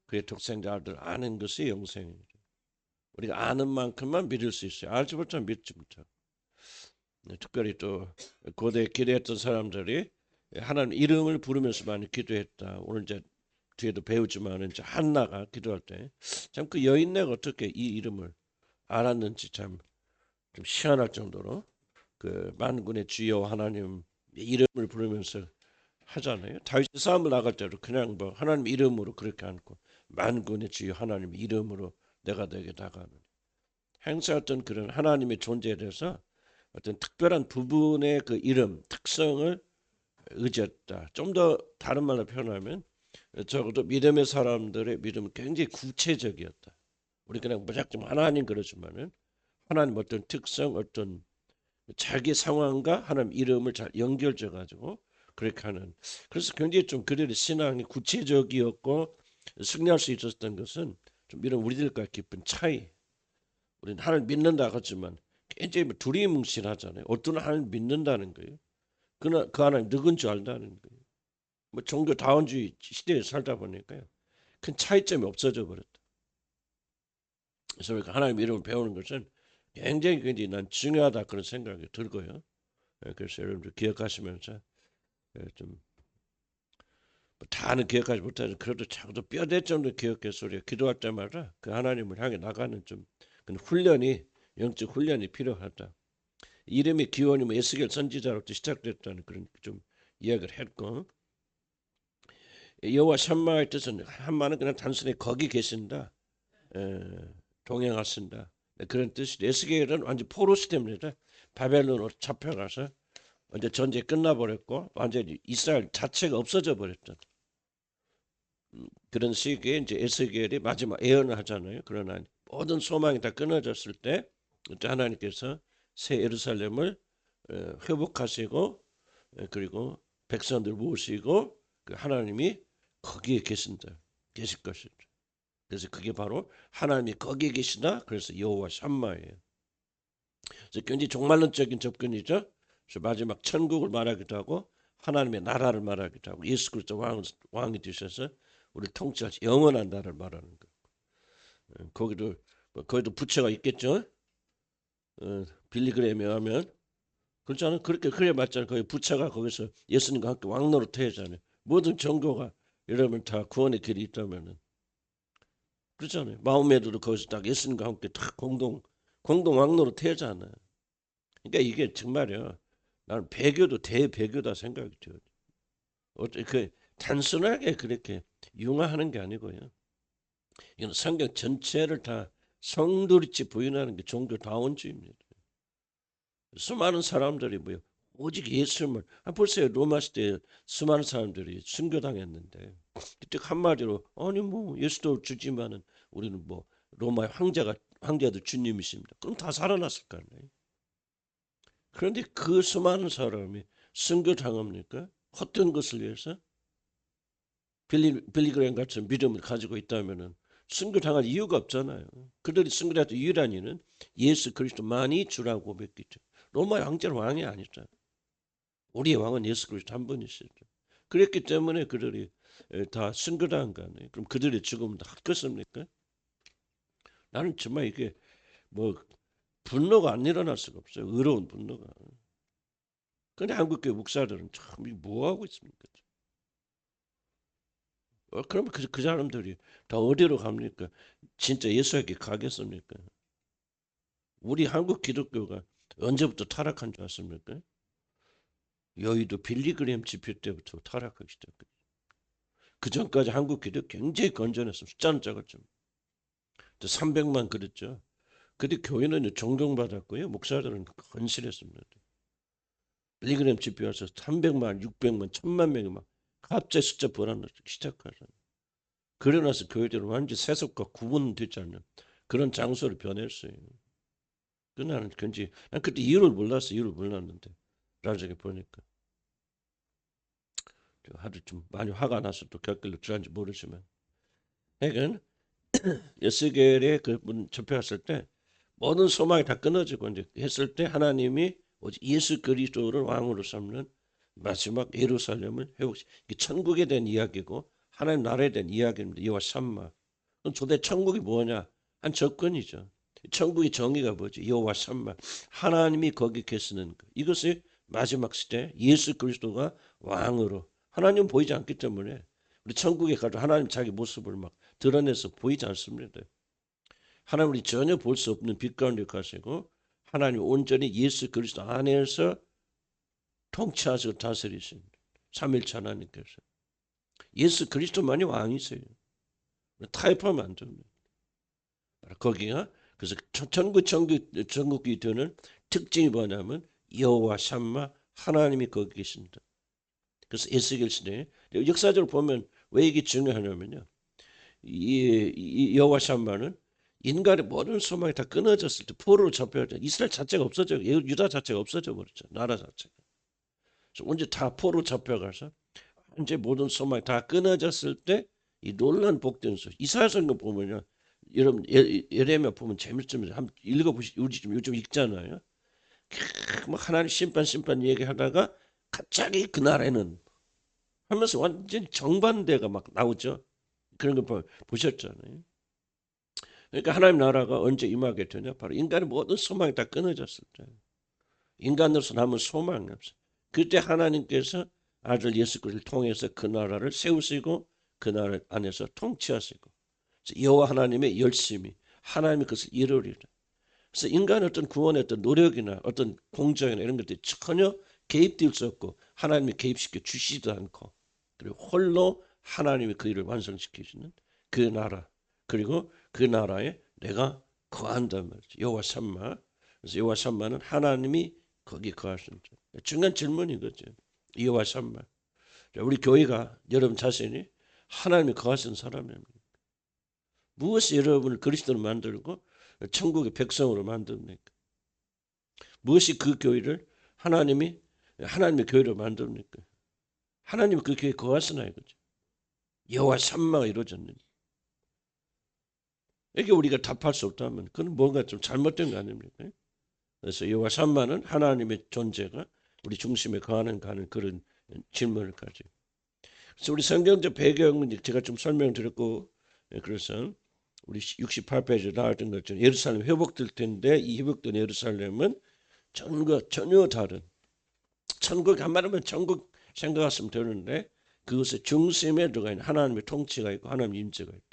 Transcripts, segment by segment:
그의 독생자 아들 아는 것이 영생이니라. 우리가 아는 만큼만 믿을 수 있어요. 알지 못하면 믿지 못하고. 특별히 또 고대 기도했던 사람들이 하나님 이름을 부르면서 많이 기도했다. 오늘 이제 뒤에도 배우지만 이제 한나가 기도할 때 참 그 여인네가 어떻게 이 이름을 알았는지 참 좀 희한할 정도로 그 만군의 주여 하나님 이름을 부르면서 하잖아요. 다윗 싸움을 나갈 때도 그냥 뭐 하나님 이름으로 그렇게 않고 만군의 주여 하나님 이름으로 내가 너에게 나가는 행사했던 그런 하나님의 존재에 대해서 어떤 특별한 부분의 그 이름 특성을 의지했다. 좀 더 다른 말로 표현하면 적어도 믿음의 사람들의 믿음은 굉장히 구체적이었다. 우리 그냥 무작정 하나님 그러지만은 하나님 어떤 특성 어떤 자기 상황과 하나님 이름을 잘 연결져 가지고 그렇게 하는 그래서 굉장히 좀 그들의 신앙이 구체적이었고 승리할 수 있었던 것은 좀 이런 우리들과 깊은 차이. 우리는 하나님 믿는다 하지만 굉장히 두리뭉실하잖아요. 어떤 하나님 믿는다는 거예요. 그 하나님 누군지 안다는 거예요. 뭐 종교 다원주의 시대에 살다 보니까요. 큰 차이점이 없어져 버렸다. 그래서 하나님 이름을 배우는 것은 굉장히 난 중요하다 그런 생각이 들고요. 그래서 여러분들 기억하시면서 좀 다는 기억하지 못하지만 그래도 작도 뼈대 정도 기억해서 우리가 기도할 때마다 그 하나님을 향해 나가는 좀 그런 훈련이 영적 훈련이 필요하다. 이름의 기원이 뭐 에스겔 선지자로부터 시작됐다는 그런 좀 이야기를 했고 여호와 샴마의 뜻은 한마는 그냥 단순히 거기 계신다, 동행하신다 그런 뜻이 에스겔은 완전 포로시 때문이다. 바벨론으로 잡혀가서 이제 전쟁 끝나버렸고 완전히 이스라엘 자체가 없어져 버렸던 그런 시기에 이제 에스겔이 마지막 예언을 하잖아요. 그러나 모든 소망이 다 끊어졌을 때 하나님께서 새 예루살렘을 회복하시고 그리고 백성들 모으시고 그 하나님이 거기에 계실 것이죠. 그래서 그게 바로 하나님이 거기에 계시다. 그래서 여호와 샴마예요. 그래서 굉장히 종말론적인 접근이죠. 그래서 마지막 천국을 말하기도 하고 하나님의 나라를 말하기도 하고 예수 그리스도 왕이 되셔서 우리 통치하시 영원한 나라를 말하는 거. 거기도 부처가 있겠죠. 빌리그램에 하면 그렇잖아요. 그렇게 그래 맞잖아요. 거기 부처가 거기서 예수님과 함께 왕노릇하잖아요. 모든 종교가 여러분 다 구원의 길이 있다면은 그렇잖아요. 마음에도 거기서 딱 예수님과 함께 다 공동 왕노릇하잖아요. 그러니까 이게 정말요. 나는 배교도 대배교다 생각이 들어요. 그 단순하게 그렇게 융화하는 게 아니고요. 이건 성경 전체를 다 성도리치 부인하는 게 종교다원주의입니다. 수많은 사람들이 뭐요? 오직 예수님을 보세요. 로마 시대에 수많은 사람들이 순교당했는데 그때 한마디로 아니 뭐 예수도 주지만은 우리는 뭐 로마의 황제도 주님이십니다. 그럼 다 살아났을 거 아니에요. 그런데 그 수많은 사람이 순교당합니까? 헛된 것을 위해서 빌리그램 같은 믿음을 가지고 있다면은 순교당할 이유가 없잖아요. 그들이 순교당했던 유일한 이유는 예수 그리스도만이 주라고 믿기죠. 로마의 황제는 왕이 아니잖아요. 우리의 왕은 예수 그리스도 한 분이시죠. 그랬기 때문에 그들이 다 순교당한 거 아니에요. 그럼 그들의 죽음은 다 헛것입니까? 나는 정말 이게 뭐 분노가 안 일어날 수가 없어요. 의로운 분노가. 근데 한국교회 목사들은 참 뭐 하고 있습니까? 그러면 그 사람들이 다 어디로 갑니까? 진짜 예수에게 가겠습니까? 우리 한국 기독교가 언제부터 타락한 줄 아십니까? 여의도 빌리그램 집회 때부터 타락하기 시작했어요. 그 전까지 한국 기독 굉장히 건전했어요. 숫자는 작았죠. 300만 그랬죠. 근데 교회는 존경받았고요. 목사들은 건실했습니다. 빌리그램 집회 와서 300만, 600만, 1000만 명이 막 갑자기 숫자 불어나기 시작하잖아요. 그러나서 교회들은 완전 세속과 구분되지 않는 그런 장소를 변했어요. 그 나는 굉장히 난 그때 이유를 몰랐는데 나중에 보니까 하도 좀 많이 화가 나서 또 곁길로 들어간지 모르지만 하여간 에스겔의 그분 접해왔을 때 모든 소망이 다 끊어지고 이제 했을 때 하나님이 오직 예수 그리스도를 왕으로 삼는 마지막 예루살렘을 회복시 천국에 대한 이야기고 하나님 나라에 대한 이야기입니다. 여호와 샴마. 그럼 도대체 천국이 뭐냐? 한 접근이죠. 천국의 정의가 뭐지? 여호와 샴마. 하나님이 거기 계시는 것. 이것이 마지막 시대 예수 그리스도가 왕으로. 하나님 보이지 않기 때문에 우리 천국에 가도 하나님 자기 모습을 막 드러내서 보이지 않습니다. 하나님 우리 전혀 볼 수 없는 빛 가운데 가시고 하나님 온전히 예수 그리스도 안에서 통치하시고 다스리십니다. 삼일체 하나님께서. 예수 그리스도만이 왕이세요. 타협하면 안 됩니다. 거기가 그래서 천국이 되는 특징이 뭐냐면 여호와 샴마 하나님이 거기 계십니다. 그래서 에스겔 시대에 역사적으로 보면 왜 이게 중요하냐면요. 이 여호와 샴마는 인간의 모든 소망이 다 끊어졌을 때 포로로 잡혀야 이스라엘 자체가 없어져 유다 자체가 없어져 버렸죠. 나라 자체가. 그래서 언제 다 포로로 잡혀가서 이제 모든 소망이 다 끊어졌을 때 이 놀란 복된 소식. 이사야서는 보면요. 여러분 예레미야 보면 재밌습니다. 한번 읽어보시. 우리 지금 요즘 읽잖아요. 막 하나님 심판 얘기하다가 갑자기 그날에는 하면서 완전 정반대가 막 나오죠. 그런 거 보셨잖아요. 그러니까 하나님 나라가 언제 임하게 되냐? 바로 인간의 모든 소망이 다 끊어졌을 때. 인간으로서 남은 소망이 없어요. 그때 하나님께서 아들 예수 그리스도를 통해서 그 나라를 세우시고 그 나라 안에서 통치하시고 여호와 하나님의 열심히 하나님이 그것을 이루리라. 그래서 인간의 어떤 구원의 어떤 노력이나 어떤 공정이나 이런 것들이 전혀 개입될 수 없고 하나님이 개입시켜 주시지도 않고 그리고 홀로 하나님이 그 일을 완성시키시는 그 나라 그리고 그 나라에 내가 거한단 말이죠. 여호와 샴마. 그래서 여호와 샴마는 하나님이 거기 거하신다. 중요한 질문인 거죠. 여호와 샴마. 우리 교회가 여러분 자신이 하나님이 거하신 사람입니다. 무엇이 여러분을 그리스도로 만들고 천국의 백성으로 만듭니까? 무엇이 그 교회를 하나님의 교회로 만듭니까? 하나님이 그 교회에 거하시나 이거죠. 여호와 샴마가 이루어졌는지. 이게 우리가 답할 수 없다면 그건 뭔가 좀 잘못된 거 아닙니까? 그래서 여호와 샴마는 하나님의 존재가 우리 중심에 거하는 그런 질문을 가지고. 그래서 우리 성경적 배경은 제가 좀 설명드렸고 그래서 우리 68페이지에 나왔던 것처럼 예루살렘 회복될 텐데 이 회복된 예루살렘은 전혀 다른 천국 한 말하면 천국 생각하시면 되는데 그것의 중심에 들어가 있는 하나님의 통치가 있고 하나님의 임재가 있다.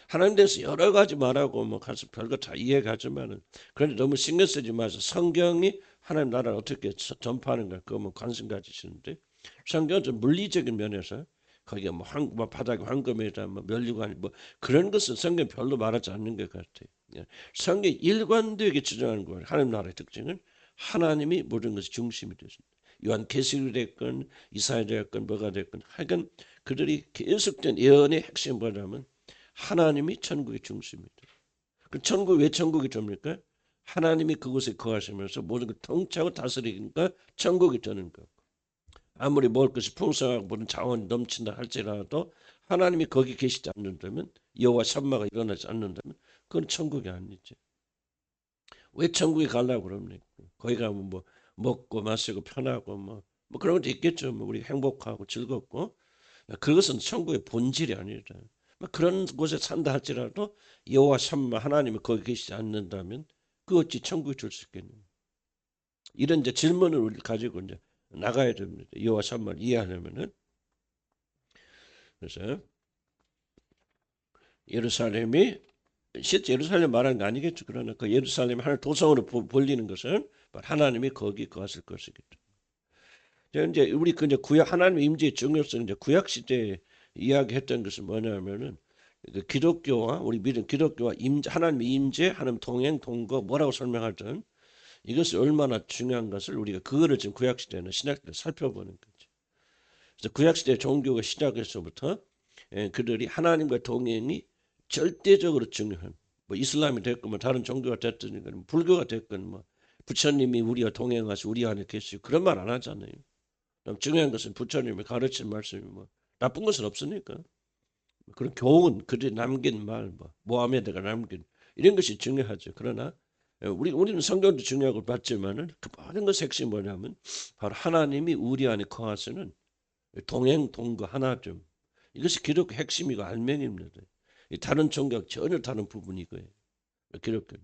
하나님 대해서 여러 가지 말하고 뭐 가서 별거 다 이해가지만은 그런데 너무 신경 쓰지 마세요. 성경이 하나님 나라를 어떻게 전파하는가 그거만 관심 가지시는데 성경은 좀 물리적인 면에서 거기에 뭐 바닥에 황금에다 뭐 면류관 뭐 그런 것은 성경 별로 말하지 않는 것 같아요. 성경 일관되게 주장하는 거예요. 하나님 나라의 특징은 하나님이 모든 것이 중심이 되십니다. 요한 계시록이 됐건 이사야 됐건 뭐가 됐건 하여간 그들이 계속된 예언의 핵심 뭐냐면 하나님이 천국의 중심이다. 그 천국 왜 천국이 됩니까? 하나님이 그곳에 거하시면서 모든 걸 통치하고 다스리니까 천국이 되는 거고. 아무리 먹을 것이 풍성하고 모든 자원이 넘친다 할지라도 하나님이 거기 계시지 않는다면 여호와 샴마가 일어나지 않는다면 그건 천국이 아니지. 왜 천국에 가려고 그럽니까? 거기 가면 뭐 먹고 마시고 편하고 뭐 그런 것도 있겠죠. 뭐 우리 행복하고 즐겁고 그것은 천국의 본질이 아니다. 그런 곳에 산다 할지라도 여호와 샴마 하나님이 거기 계시지 않는다면 그 어찌 천국에 줄 수 있겠느냐. 이런 이제 질문을 우리 가지고 이제 나가야 됩니다. 여호와 샴마를 이해하려면은. 그래서 예루살렘이 실제 예루살렘 말하는 거 아니겠죠. 그러나 그 예루살렘 하나님 도성으로 벌리는 것은 하나님이 거기 거하실 것이겠죠. 이제 우리 그 이제 구약 하나님의 임재의 중요성 이제 구약 시대에 이야기했던 것은 뭐냐면은 그 기독교와 우리 믿음 기독교와 하나님의 임재, 하나님 동행, 동거 뭐라고 설명하든 이것이 얼마나 중요한 것을 우리가 그거를 지금 구약 시대는 신약 때 살펴보는 거죠. 그래서 구약 시대 종교가 시작해서부터 그들이 하나님과 동행이 절대적으로 중요한 뭐 이슬람이 됐건 뭐 다른 종교가 됐든 뭐 불교가 됐건 뭐 부처님이 우리와 동행하시 우리 안에 계시고 그런 말 안 하잖아요. 중요한 것은 부처님이 가르친 말씀이 뭐 나쁜 것은 없으니까 그런 교훈 그들이 남긴 말 뭐 모하메드가 남긴 이런 것이 중요하죠. 그러나 우리는 성경도 중요하고 봤지만은 그 모든 것의 핵심이 뭐냐면 바로 하나님이 우리 안에 거하시는 동행 동거 하나됨 이것이 기독교 핵심이고 알맹이입니다. 다른 종교와 전혀 다른 부분이 이거예요. 기독교.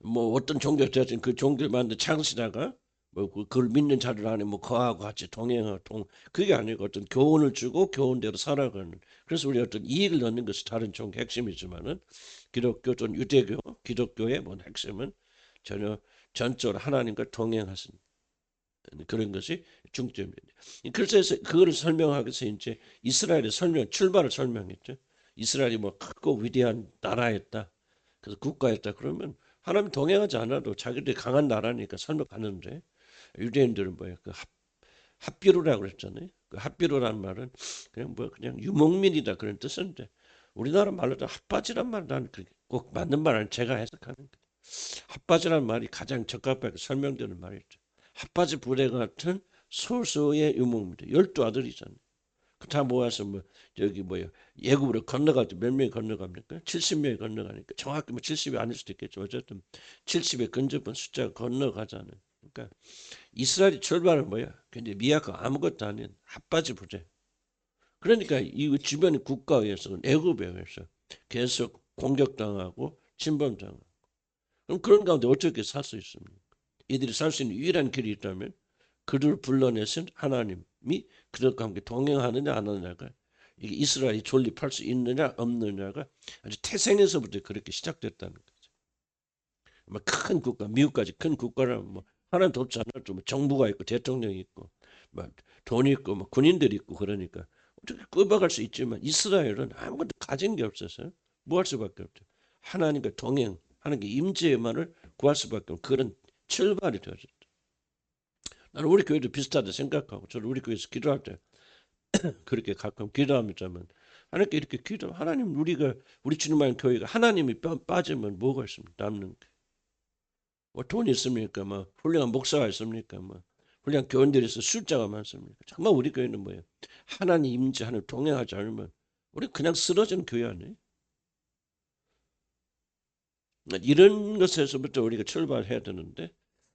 뭐 어떤 종교 되든 그 종교를 만든 창시자가 뭐 그걸 믿는 자들 안에 뭐 거하고 같이 동행하고 그게 아니고 어떤 교훈을 주고 교훈대로 살아가는. 그래서 우리 어떤 이익을 얻는 것이 다른 종교 핵심이지만은 기독교 또는 유대교 기독교의 뭔 핵심은 전혀 전적으로 하나님과 동행하신 그런 것이 중점입니다. 그래서 그거를 설명하기 위해서 이제 이스라엘의 출발을 설명했죠. 이스라엘이 뭐 크고 위대한 나라였다. 그래서 국가였다. 그러면 하나님 동행하지 않아도 자기들이 강한 나라니까 설명하는데 유대인들은 뭐야 그 합비루라고 그랬잖아요. 그 합비루라는 말은 그냥 뭐 그냥 유목민이다 그런 뜻인데 우리나라 말로도 핫바지란 말 나는 꼭 맞는 말 아니 제가 해석하는 거예요. 핫바지란 말이 가장 적합하게 설명되는 말이죠. 핫바지 부대 같은 소수의 유목민들 12아들이잖아요. 다 모아서 뭐 저기 뭐야 예굽으로 건너갈 때 몇 명이 건너갑니까? 70명이 건너가니까 정확히 뭐 70이 아닐 수도 있겠죠. 어쨌든 70에 근접한 숫자가 건너가잖아요. 그러니까 이스라엘이 출발은 뭐야? 굉장히 미약하고 아무것도 아닌 핫바지 부대. 그러니까 이 주변의 국가에 의해서 애굽에 의해서 계속 공격당하고 침범당하고 그럼 그런 가운데 어떻게 살 수 있습니까? 이들이 살 수 있는 유일한 길이 있다면 그들을 불러내신 하나님이 그들과 함께 동행하느냐 안 하느냐가 이게 이스라엘이 존립할 수 있느냐 없느냐가 아주 태생에서부터 그렇게 시작됐다는 거죠. 뭐 큰 국가, 미국까지 큰 국가라면 뭐 하나님 돕지 않아도 뭐 정부가 있고 대통령이 있고 뭐 돈이 있고 뭐 군인들이 있고 그러니까 어떻게 끄박할 수 있지만 이스라엘은 아무것도 가진 게 없어서 뭐 할 수밖에 없죠. 하나님과 동행, 하나님께 임재만을 구할 수밖에 없는 그런 출발이 되어졌죠. 나는 우리 교회도 비슷하다 생각하고 저는 우리 교회에서 기도할 때 그렇게 가끔 기도합니다만 하나님께 이렇게 기도 하나님 우리 주님의 교회가 하나님이 빠지면 뭐가 있습니까? 남는 게. 뭐 돈이 있습니까? 뭐 훌륭한 목사가 있습니까? 뭐 훌륭한 교인들이 있어 숫자가 많습니까? 정말 우리 교회는 뭐예요? 하나님 임재 하나님 동행하지 않으면 우리 그냥 쓰러지는 교회 아니에요? 이런 것에서부터 우리가 출발해야 되는데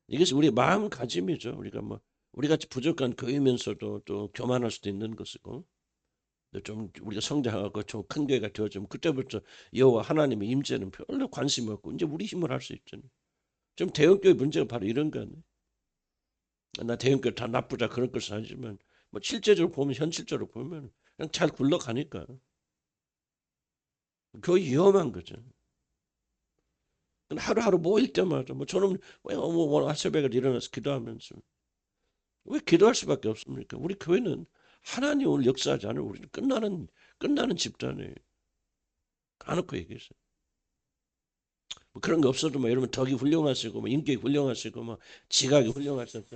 이것이 우리 마음가짐이죠. 우리가 뭐 우리 같이 부족한 교회면서도 또 교만할 수도 있는 것이고 좀 우리가 성장하고 좀 큰 교회가 되어지면 그때부터 여호와 하나님의 임재는 별로 관심 없고 이제 우리 힘을 할 수 있잖아요. 좀 대형교회 문제가 바로 이런 거 아니에요. 나 대형교회 다 나쁘다 그런 것은 아니지만 뭐 실제적으로 보면 현실적으로 보면 그냥 잘 굴러가니까 교회 위험한 거죠. 하루하루 모일 때마다 뭐 저는 뭐 아침에 일어나서 기도하면서 왜 기도할 수밖에 없습니까? 우리 교회는 하나님 오늘 역사하지 않으면 우리는 끝나는 집단이에요. 까놓고 얘기해서. 뭐 그런 거 없어도 뭐 여러분 덕이 훌륭하시고 뭐 인격이 훌륭하시고 뭐 지각이 훌륭하셔서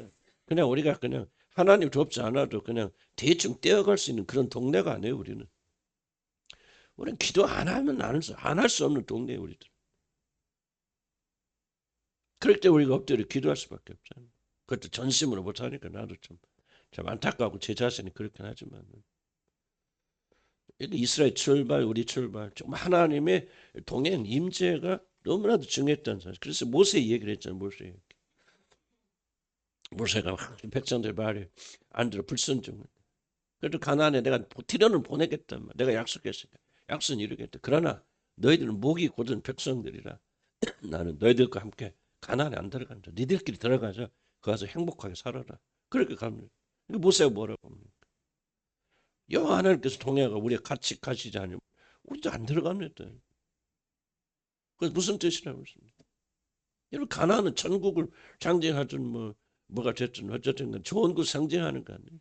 그냥 우리가 그냥 하나님 돕지 않아도 그냥 대충 떼어갈 수 있는 그런 동네가 아니에요. 우리는 기도 안 하면 안 할 수 없는 동네예요. 우리들. 그럴 때 우리가 엎드려 기도할 수밖에 없잖아요. 그것도 전심으로 못하니까 나도 참 안타까우고 제 자신이 그렇긴 하지만 이스라엘 출발 우리 출발 정말 하나님의 동행 임재가 너무나도 중요했다는 사실. 그래서 모세 얘기를 했잖아요. 모세가 백성들 말에 안 들어 불순종. 그래도 가나안에 내가 티련을 보내겠단 말. 내가 약속했으니까 약속은 이루겠다. 그러나 너희들은 목이 곧은 백성들이라 나는 너희들과 함께 가나안에 안 들어간다. 니들끼리 들어가자. 거기서 행복하게 살아라. 그렇게 갑니다. 모세가 뭐라고 합니까? 여호와 하나님께서 동행하고 우리가 같이 가시지 않으면 우리도 안 들어갑니다. 그게 무슨 뜻이라고 했습니까? 여러분 가나안은 천국을 상징하든 뭐가 됐든 어쨌든 좋은 곳 상징하는 거 아니에요?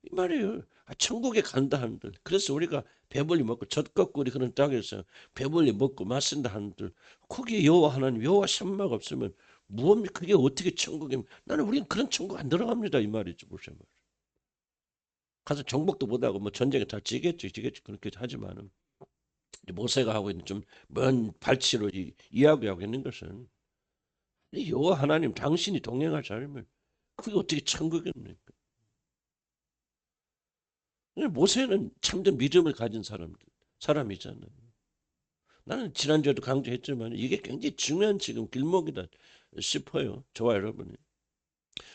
이 말이에요. 천국에 간다 한들. 그래서 우리가 배불리 먹고 젖거꾸리 그런 땅에서 배불리 먹고 마신다 한들 거기에 여호와 하나님 여호와 샴마가 없으면 무엇입니까? 그게 어떻게 천국입니까? 나는 우리는 그런 천국 안 들어갑니다. 이 말이죠. 무슨 말. 가서 정복도 못하고 뭐 전쟁에 다 지겠지 그렇게 하지만은 모세가 하고 있는 좀 먼 발치로 이야기하고 있는 것은 여호와 하나님 당신이 동행하지 않으면 그게 어떻게 천국입니까? 모세는 참된 믿음을 가진 사람이잖아요. 나는 지난주에도 강조했지만 이게 굉장히 중요한 지금 길목이다 싶어요. 저와 여러분이.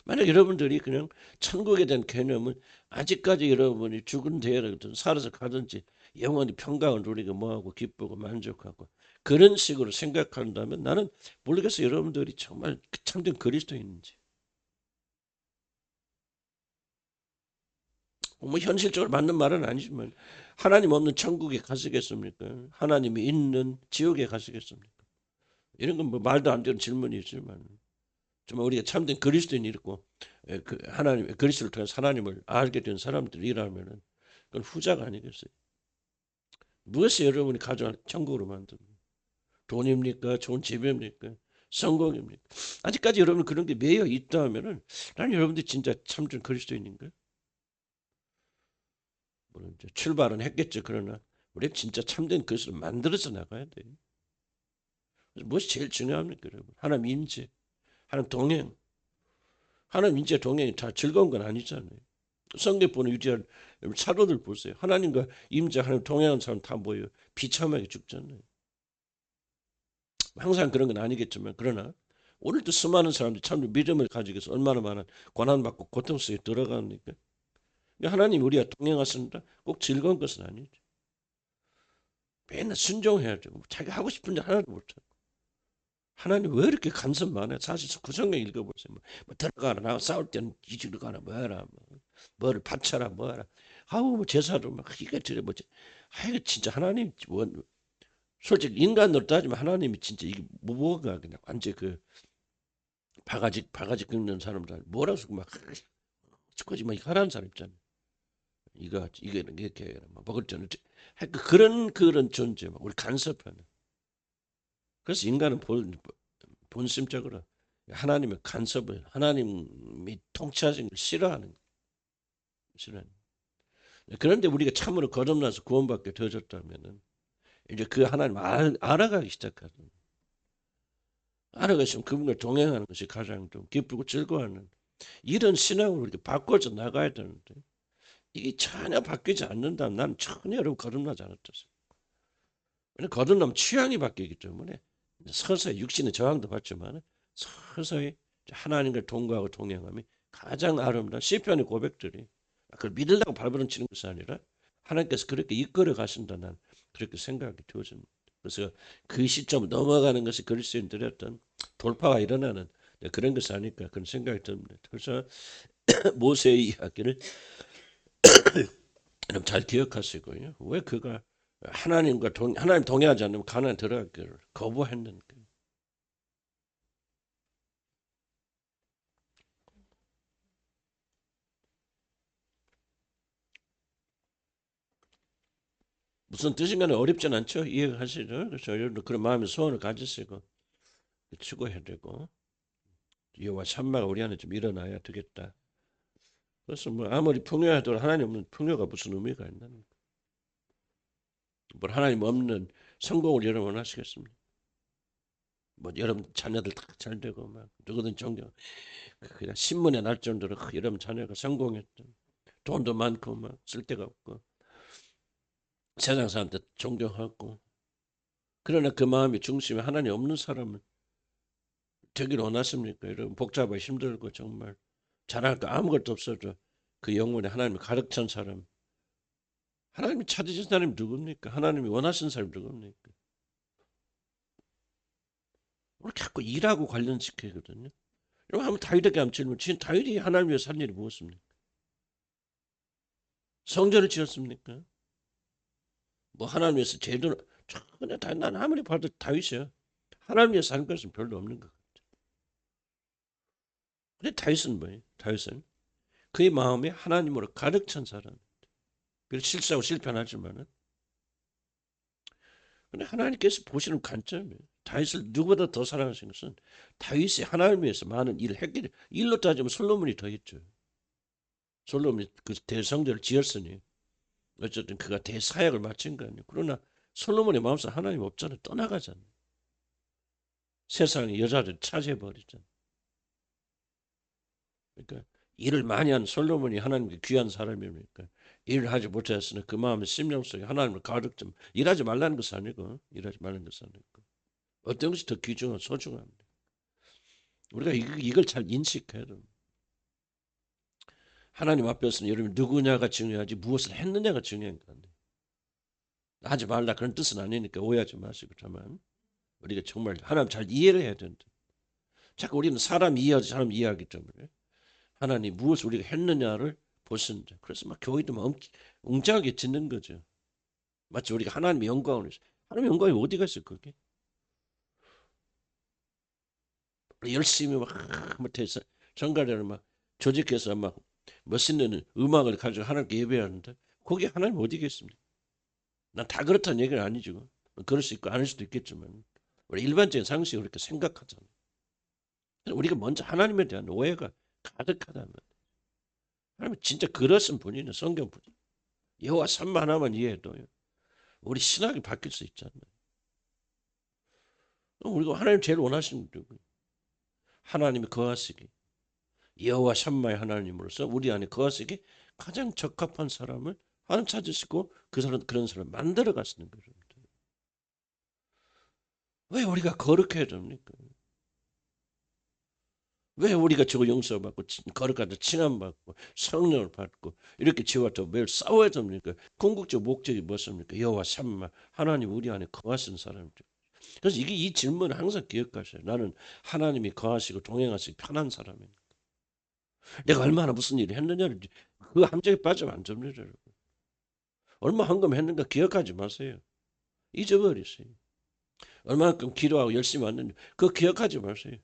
만약 여러분들이 그냥 천국에 대한 개념을 아직까지 여러분이 죽은 뒤에라든 살아서 가든지 영원히 평강을 누리고 뭐하고 기쁘고 만족하고 그런 식으로 생각한다면 나는 모르겠어요. 여러분들이 정말 참된 그리스도인인지. 뭐 현실적으로 맞는 말은 아니지만 하나님 없는 천국에 가시겠습니까? 하나님이 있는 지옥에 가시겠습니까? 이런 건 뭐 말도 안 되는 질문이지만 정말 우리가 참된 그리스도인이고 그 하나님 그리스도를 통해서 하나님을 알게 된 사람들이라면은 그건 후자가 아니겠어요? 무엇이 여러분이 가져갈 천국으로 만듭니까? 돈입니까? 좋은 집입니까? 성공입니까? 아직까지 여러분 그런 게 매여 있다면은 나는 여러분들이 진짜 참된 그리스도인인가? 물론 이제 출발은 했겠죠. 그러나 우리 진짜 참된 그리스도를 만들어서 나가야 돼요. 무엇이 제일 중요합니까, 여러분? 하나님 임재, 하나님 동행. 하나님 임재 동행이 다 즐거운 건 아니잖아요. 성경보는 유지한 사도들 보세요. 하나님과 임재, 하나님 동행하는 사람 다 모여 비참하게 죽잖아요. 항상 그런 건 아니겠지만 그러나 오늘도 수많은 사람들이 참 믿음을 가지고 있어 얼마나 많은 고난받고 고통 속에 들어가니까 하나님 우리가 동행하신다 꼭 즐거운 것은 아니죠. 맨날 순종해야죠. 자기가 하고 싶은 일 하나도 못하고 하나님 왜 이렇게 간섭 많아요? 사실 구성경 읽어보세요. 뭐 들어가라 나와 싸울 때는 기지로 가라 뭐해라 뭐를 바쳐라 뭐해라 아우 뭐 제사도 막 이게 저래 뭐지 아이고 진짜 하나님 솔직히 인간으로 따지면 하나님이 진짜 이게 뭐가 그냥 완전 그 바가지 긁는 사람들 뭐라서 막 죽지 막 하라는 사람 있잖아요. 이거 이렇게 해라 뭐 먹을 때는 그런 존재 막 우리 간섭하는 그래서 인간은 본심적으로 하나님의 간섭을 하나님이 통치하신 걸 싫어하는 그런데 우리가 참으로 거듭나서 구원받게 되어졌다면은 이제 그 하나님 알아가기 시작하는 알아가시면 그분과 동행하는 것이 가장 좀 기쁘고 즐거워하는 이런 신앙으로 이렇게 바꿔서 나가야 되는데 이게 전혀 바뀌지 않는다면 나는 전혀 여러분 거듭나지 않았다. 왜냐하면 거듭나면 취향이 바뀌기 때문에 서서히 육신의 저항도 받지만 서서히 하나님과 동거하고 동행함이 가장 아름다운 시편의 고백들이 그걸 믿으려고 발버둥 치는 것이 아니라 하나님께서 그렇게 이끌어 가신다 난 그렇게 생각이 되어집니다. 그래서 그 시점 넘어가는 것이 그리스도인들의 어떤 돌파가 일어나는 그런 것이 아닐까 그런 생각이 듭니다. 그래서 모세의 이야기를 여러분 잘 기억하시고요. 왜 그가 하나님 동의하지 않으면 가나안 들어가기를 거부했는가? 무슨 뜻인가는 어렵진 않죠. 이해하시죠? 그래서 여러분도 그런 마음의 소원을 가지시고 추구해야 되고 여호와 참마가 우리 안에 좀 일어나야 되겠다. 그래서 뭐 아무리 풍요하더라도 하나님 없는 풍요가 무슨 의미가 있나는 뭘 하나님 없는 성공을 여러분 원하시겠습니까? 뭐 여러분 자녀들 다 잘 되고 막 누구든 존경 그냥 신문에 날 정도로 여러분 자녀가 성공했던 돈도 많고 막 쓸데가 없고 세상 사람들 존경하고 그러나 그 마음의 중심에 하나님 없는 사람은 되길 원하십니까? 여러분 복잡하고 힘들고 정말 잘할 거 아무것도 없어도 그 영혼에 하나님을 가득 찬 사람 하나님이 찾으신 사람이 누굽니까? 하나님이 원하신 사람이 누굽니까? 오늘 자꾸 일하고 관련시키거든요. 여러분 한번 다윗에게 한번 질문 지금 다윗이 하나님 위해서 한 일이 무엇입니까? 성전을 지었습니까? 뭐 하나님 위해서 제대로 전혀 난 아무리 봐도 다윗이야. 하나님 위해서 하는 것은 별로 없는 것 같아. 근데 다윗은 뭐예요? 다윗은 그의 마음에 하나님으로 가득 찬 사람. 그 실수하고 실패는 하지만은 근데 하나님께서 보시는 관점이에요. 다윗을 누구보다 더 사랑하신 것은 다윗이 하나님 위해서 많은 일을 했기 일로 따지면 솔로몬이 더 했죠. 솔로몬이 그 대성전을 지었으니 어쨌든 그가 대사역을 마친 거 아니에요. 그러나 솔로몬의 마음속에 하나님 없잖아요. 떠나가잖아요. 세상의 여자들 차지해버리잖아요. 그러니까 일을 많이 한 솔로몬이 하나님께 귀한 사람이니까 일을 하지 못했으나 그 마음의 심령 속에 하나님을 가득 좀 일하지 말라는 것은 아니고 일하지 말라는 것은 아니고 어떤 것이 더 귀중한 소중합니다. 우리가 이걸 잘 인식해야 됩니다. 하나님 앞에서는 여러분 누구냐가 중요하지 무엇을 했느냐가 중요한 건데. 하지 말라 그런 뜻은 아니니까 오해하지 마시고 다만 우리가 정말 하나님 잘 이해를 해야 된다. 자꾸 우리는 사람 이해하지 사람 이해하기 때문에 하나님 무엇을 우리가 했느냐를 보신다. 그래서 막 교회도 막 웅장하게 짓는 거죠. 마치 우리가 하나님의 영광을 하나님의 영광이 어디가 있어 그게? 열심히 막 못해서 정갈이를 막 조직해서 막 멋있는 음악을 가지고 하나님께 예배하는데 거기 하나님 어디 계십니까? 난 다 그렇다는 얘기는 아니죠. 그럴 수 있고 아닐 수도 있겠지만 우리 일반적인 상식으로 그렇게 생각하잖아요. 우리가 먼저 하나님에 대한 오해가 가득하다면 하나님 진짜 그러신 분이네 성경 분. 여호와 삼마 하나만 이해해도요. 우리 신학이 바뀔 수 있잖아요. 우리가 하나님 제일 원하시는 누구예요? 하나님이 거하시기. 여호와 샴마의 하나님으로서 우리 안에 거하시기 가장 적합한 사람을 하나님 찾으시고 그 사람 그런 사람 만들어 가시는 거죠. 왜 우리가 거룩해야 됩니까? 왜 우리가 저거 용서받고 거룩하다 칭함받고 성령을 받고 이렇게 지와 더 매일 싸워야 됩니까? 궁극적 목적이 무엇입니까? 여호와 샴마 하나님 우리 안에 거하신 사람들. 그래서 이게 이 질문을 항상 기억하셔요. 나는 하나님이 거하시고 동행하시기 편한 사람인가? 내가 얼마나 무슨 일을 했느냐를 그 함정에 빠지면 안 됩니다. 여러분. 얼마 헌금 했는가 기억하지 마세요. 잊어버리세요. 얼마만큼 기도하고 열심히 왔는지 그거 기억하지 마세요.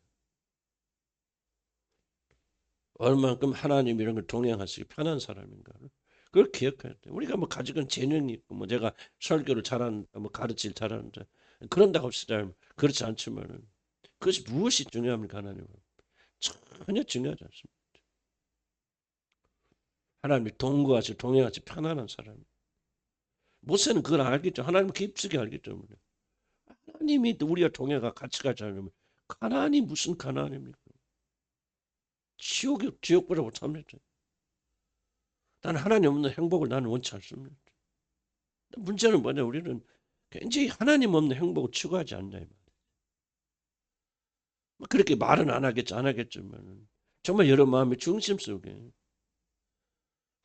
얼마만큼 하나님 이런 걸 동행하시기 편한 사람인가를 그걸 기억해야 돼. 우리가 뭐 가지고 재능이 있고 뭐 제가 설교를 잘한다, 뭐 가르칠 잘하는데 그런다고 합시다. 그렇지 않지만은 그것이 무엇이 중요합니까 하나님은 전혀 중요하지 않습니다. 하나님이 동거하시 동행하시 편안한 사람. 모세는 그걸 알겠죠. 하나님은 깊숙이 알기 때문에 하나님이 우리가 동행가 같이 가지 않으면 가나안이 무슨 가나안입니까? 지옥보다 못합니다. 나는 하나님 없는 행복을 나는 원치 않습니다. 문제는 뭐냐 우리는 굉장히 하나님 없는 행복을 추구하지 않냐. 그렇게 말은 안 하겠지만 정말 여러 마음의 중심 속에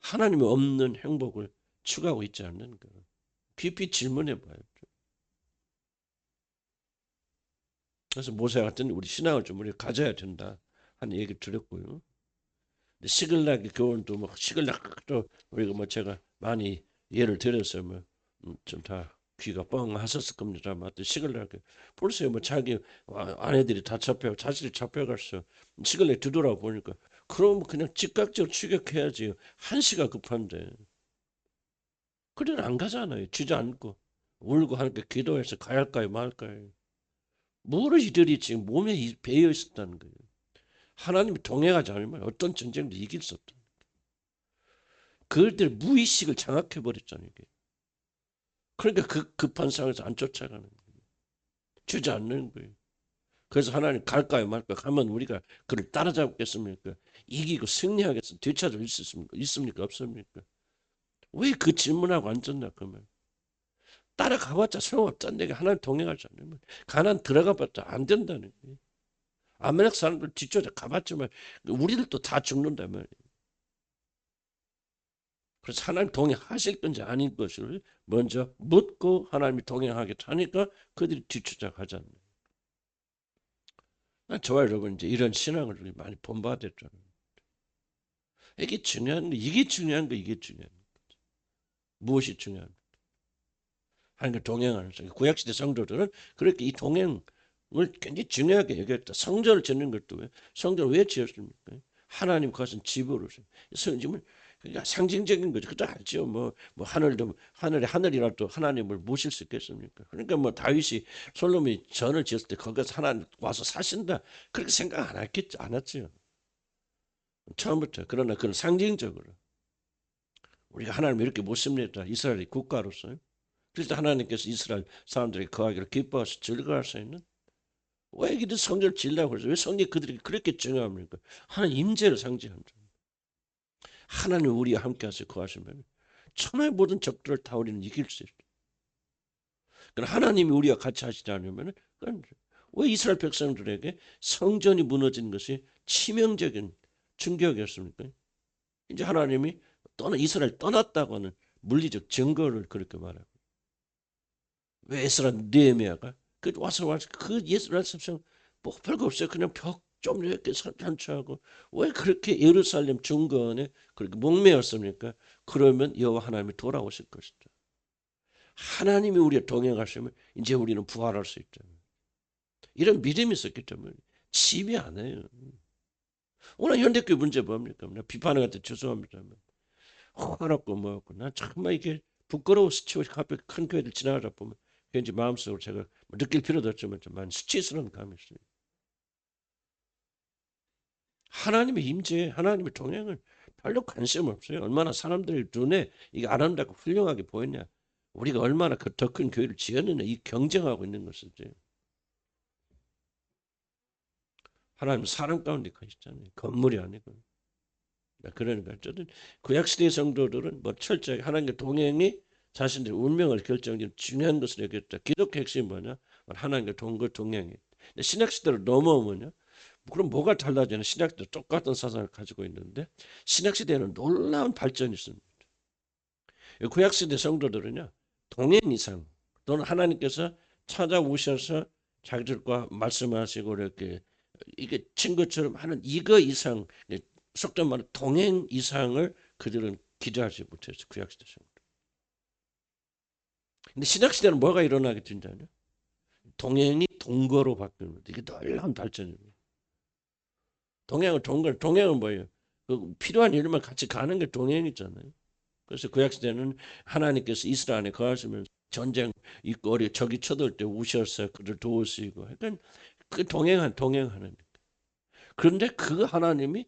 하나님이 없는 행복을 추구하고 있지 않는 거. 깊이 질문해 봐요. 그래서 모세 같은 우리 신앙을 좀 우리가 가져야 된다 하는 얘기 들었고요. 시글락의 교훈도 뭐 시글락도 우리가 뭐 제가 많이 예를 들어서 뭐 좀 다 귀가 뻥 하셨을 겁니다만 또 시글락에 벌써 뭐 자기 아내들이 다 잡혀 자식이 잡혀갔어 시글락 뒤돌아보니까 그럼 그냥 즉각적으로 추격해야지 한시가 급한데 그래는 안 가잖아요. 주저앉고 울고 하니까 기도해서 가야 할까요 말까요. 뭐를 이들이 지금 몸에 배어 있었다는 거예요. 하나님이 동행하지 않으면 어떤 전쟁도 이길 수 없다. 그들 무의식을 장악해 버렸잖아요. 그러니까 그 급한 상황에서 안 쫓아가는 거예요. 주저앉는 거예요. 그래서 하나님 갈까요 말까요 가면 우리가 그를 따라잡겠습니까? 이기고 승리하겠습니까? 되찾을 수 있습니까? 없습니까? 왜 그 질문하고 앉았나 그러면 따라가봤자 소용없다는 얘기 하나님 동행하지 않으면 가난 들어가봤자 안 된다는 거예요. 아말렉 사람들 뒤쫓아 가봤지만 우리들도 다 죽는다면 말이에요. 그래서 하나님 동행하실 건지 아닌 것을 먼저 묻고 하나님이 동행하겠다니까 그들이 뒤쫓아 가잖아요. 저와 여러분 이제 이런 신앙을 많이 본받았잖아요. 이게 중요한 거, 이게 중요한 거, 이게 중요한 거. 무엇이 중요합니까? 하나님과 동행하는 구약시대 성도들은 그렇게 이 동행을 굉장히 중요하게 여겼다. 성전을 짓는 것도 성전을 왜 지었습니까? 하나님 것은 집으로서 성전을 그러니까 상징적인 거죠. 그죠 알죠. 뭐 하늘도 하늘이라도 하나님을 모실 수 있겠습니까? 그러니까 뭐 다윗이 솔로몬이 전을 지었을 때 거기서 하나님 와서 사신다 그렇게 생각 안 했겠죠. 않았죠. 처음부터 그러나 그건 상징적으로 우리가 하나님을 이렇게 모십니다. 이스라엘의 국가로서. 그래서 하나님께서 이스라엘 사람들에게 거하기를 기뻐하셔 즐거워할 수 있는 왜 이들 성전을 지으려고 그러죠? 왜 성전이 그들에게 그렇게 중요합니까? 하나님 임재를 상징한다. 하나님 우리와 함께 하셔 거하시면 천하의 모든 적들을 다 우리는 이길 수 있다. 그러나 하나님이 우리와 같이 하시지 않으면 왜 이스라엘 백성들에게 성전이 무너진 것이 치명적인 충격이었습니까? 이제 하나님이 이스라엘 떠났다고는 물리적 증거를 그렇게 말하고. 왜 이스라엘 느헤미야가 와서 그 이스라엘 백성 뭐 별거 없어요. 그냥 벽 좀 이렇게 산천하고 왜 그렇게 예루살렘 중건에 그렇게 목매였습니까? 그러면 여호와 하나님이 돌아오실 것이다. 하나님이 우리와 동행하시면 이제 우리는 부활할 수 있다. 이런 믿음이 있었기 때문에 침이 안 해요. 오늘 현대교회 문제 뭡니까? 비판을 갖다 죄송합니다만 화났고 뭐였고 난 정말 이게 부끄러워 스치고 가끔 큰 교회들 지나가다 보면 왠지 마음속으로 제가 느낄 필요도 없지만 좀 수치스러운 감이 있어요. 하나님의 임재, 하나님의 동행은 별로 관심 없어요. 얼마나 사람들 눈에 이게 아름답고 훌륭하게 보이냐. 우리가 얼마나 그 더 큰 교회를 지었느냐 이 경쟁하고 있는 것이지. 하나님 사람 가운데 계시잖아요. 건물이 아니고. 그러니까 어쨌든 구약시대 성도들은 뭐 철저하게 하나님의 동행이 자신들의 운명을 결정하는 중요한 것을 얘기했다. 기독교 핵심이 뭐냐? 하나님과 동행이. 신약시대로 넘어오면요. 그럼 뭐가 달라지냐? 신약시대 똑같은 사상을 가지고 있는데 신약시대에는 놀라운 발전이 있습니다. 구약시대 성도들은요. 동행 이상 또는 하나님께서 찾아오셔서 자기들과 말씀하시고 이렇게 이게 친구처럼 하는 이거 이상 속된 말로 동행 이상을 그들은 기대하지 못했어요. 구약시대 성도. 근데 신약시대는 뭐가 일어나게 된다냐? 동행이 동거로 바뀌는 이게 놀라운 발전입니다. 동행은 뭐예요? 그 필요한 일만 같이 가는 게 동행이잖아요. 그래서 구약시대는 하나님께서 이스라엘에 거하시면서 전쟁 있고 어리 적이 쳐들 때 우셔서 그들 도우시고 그러니까 그 동행하는. 그런데 그 하나님이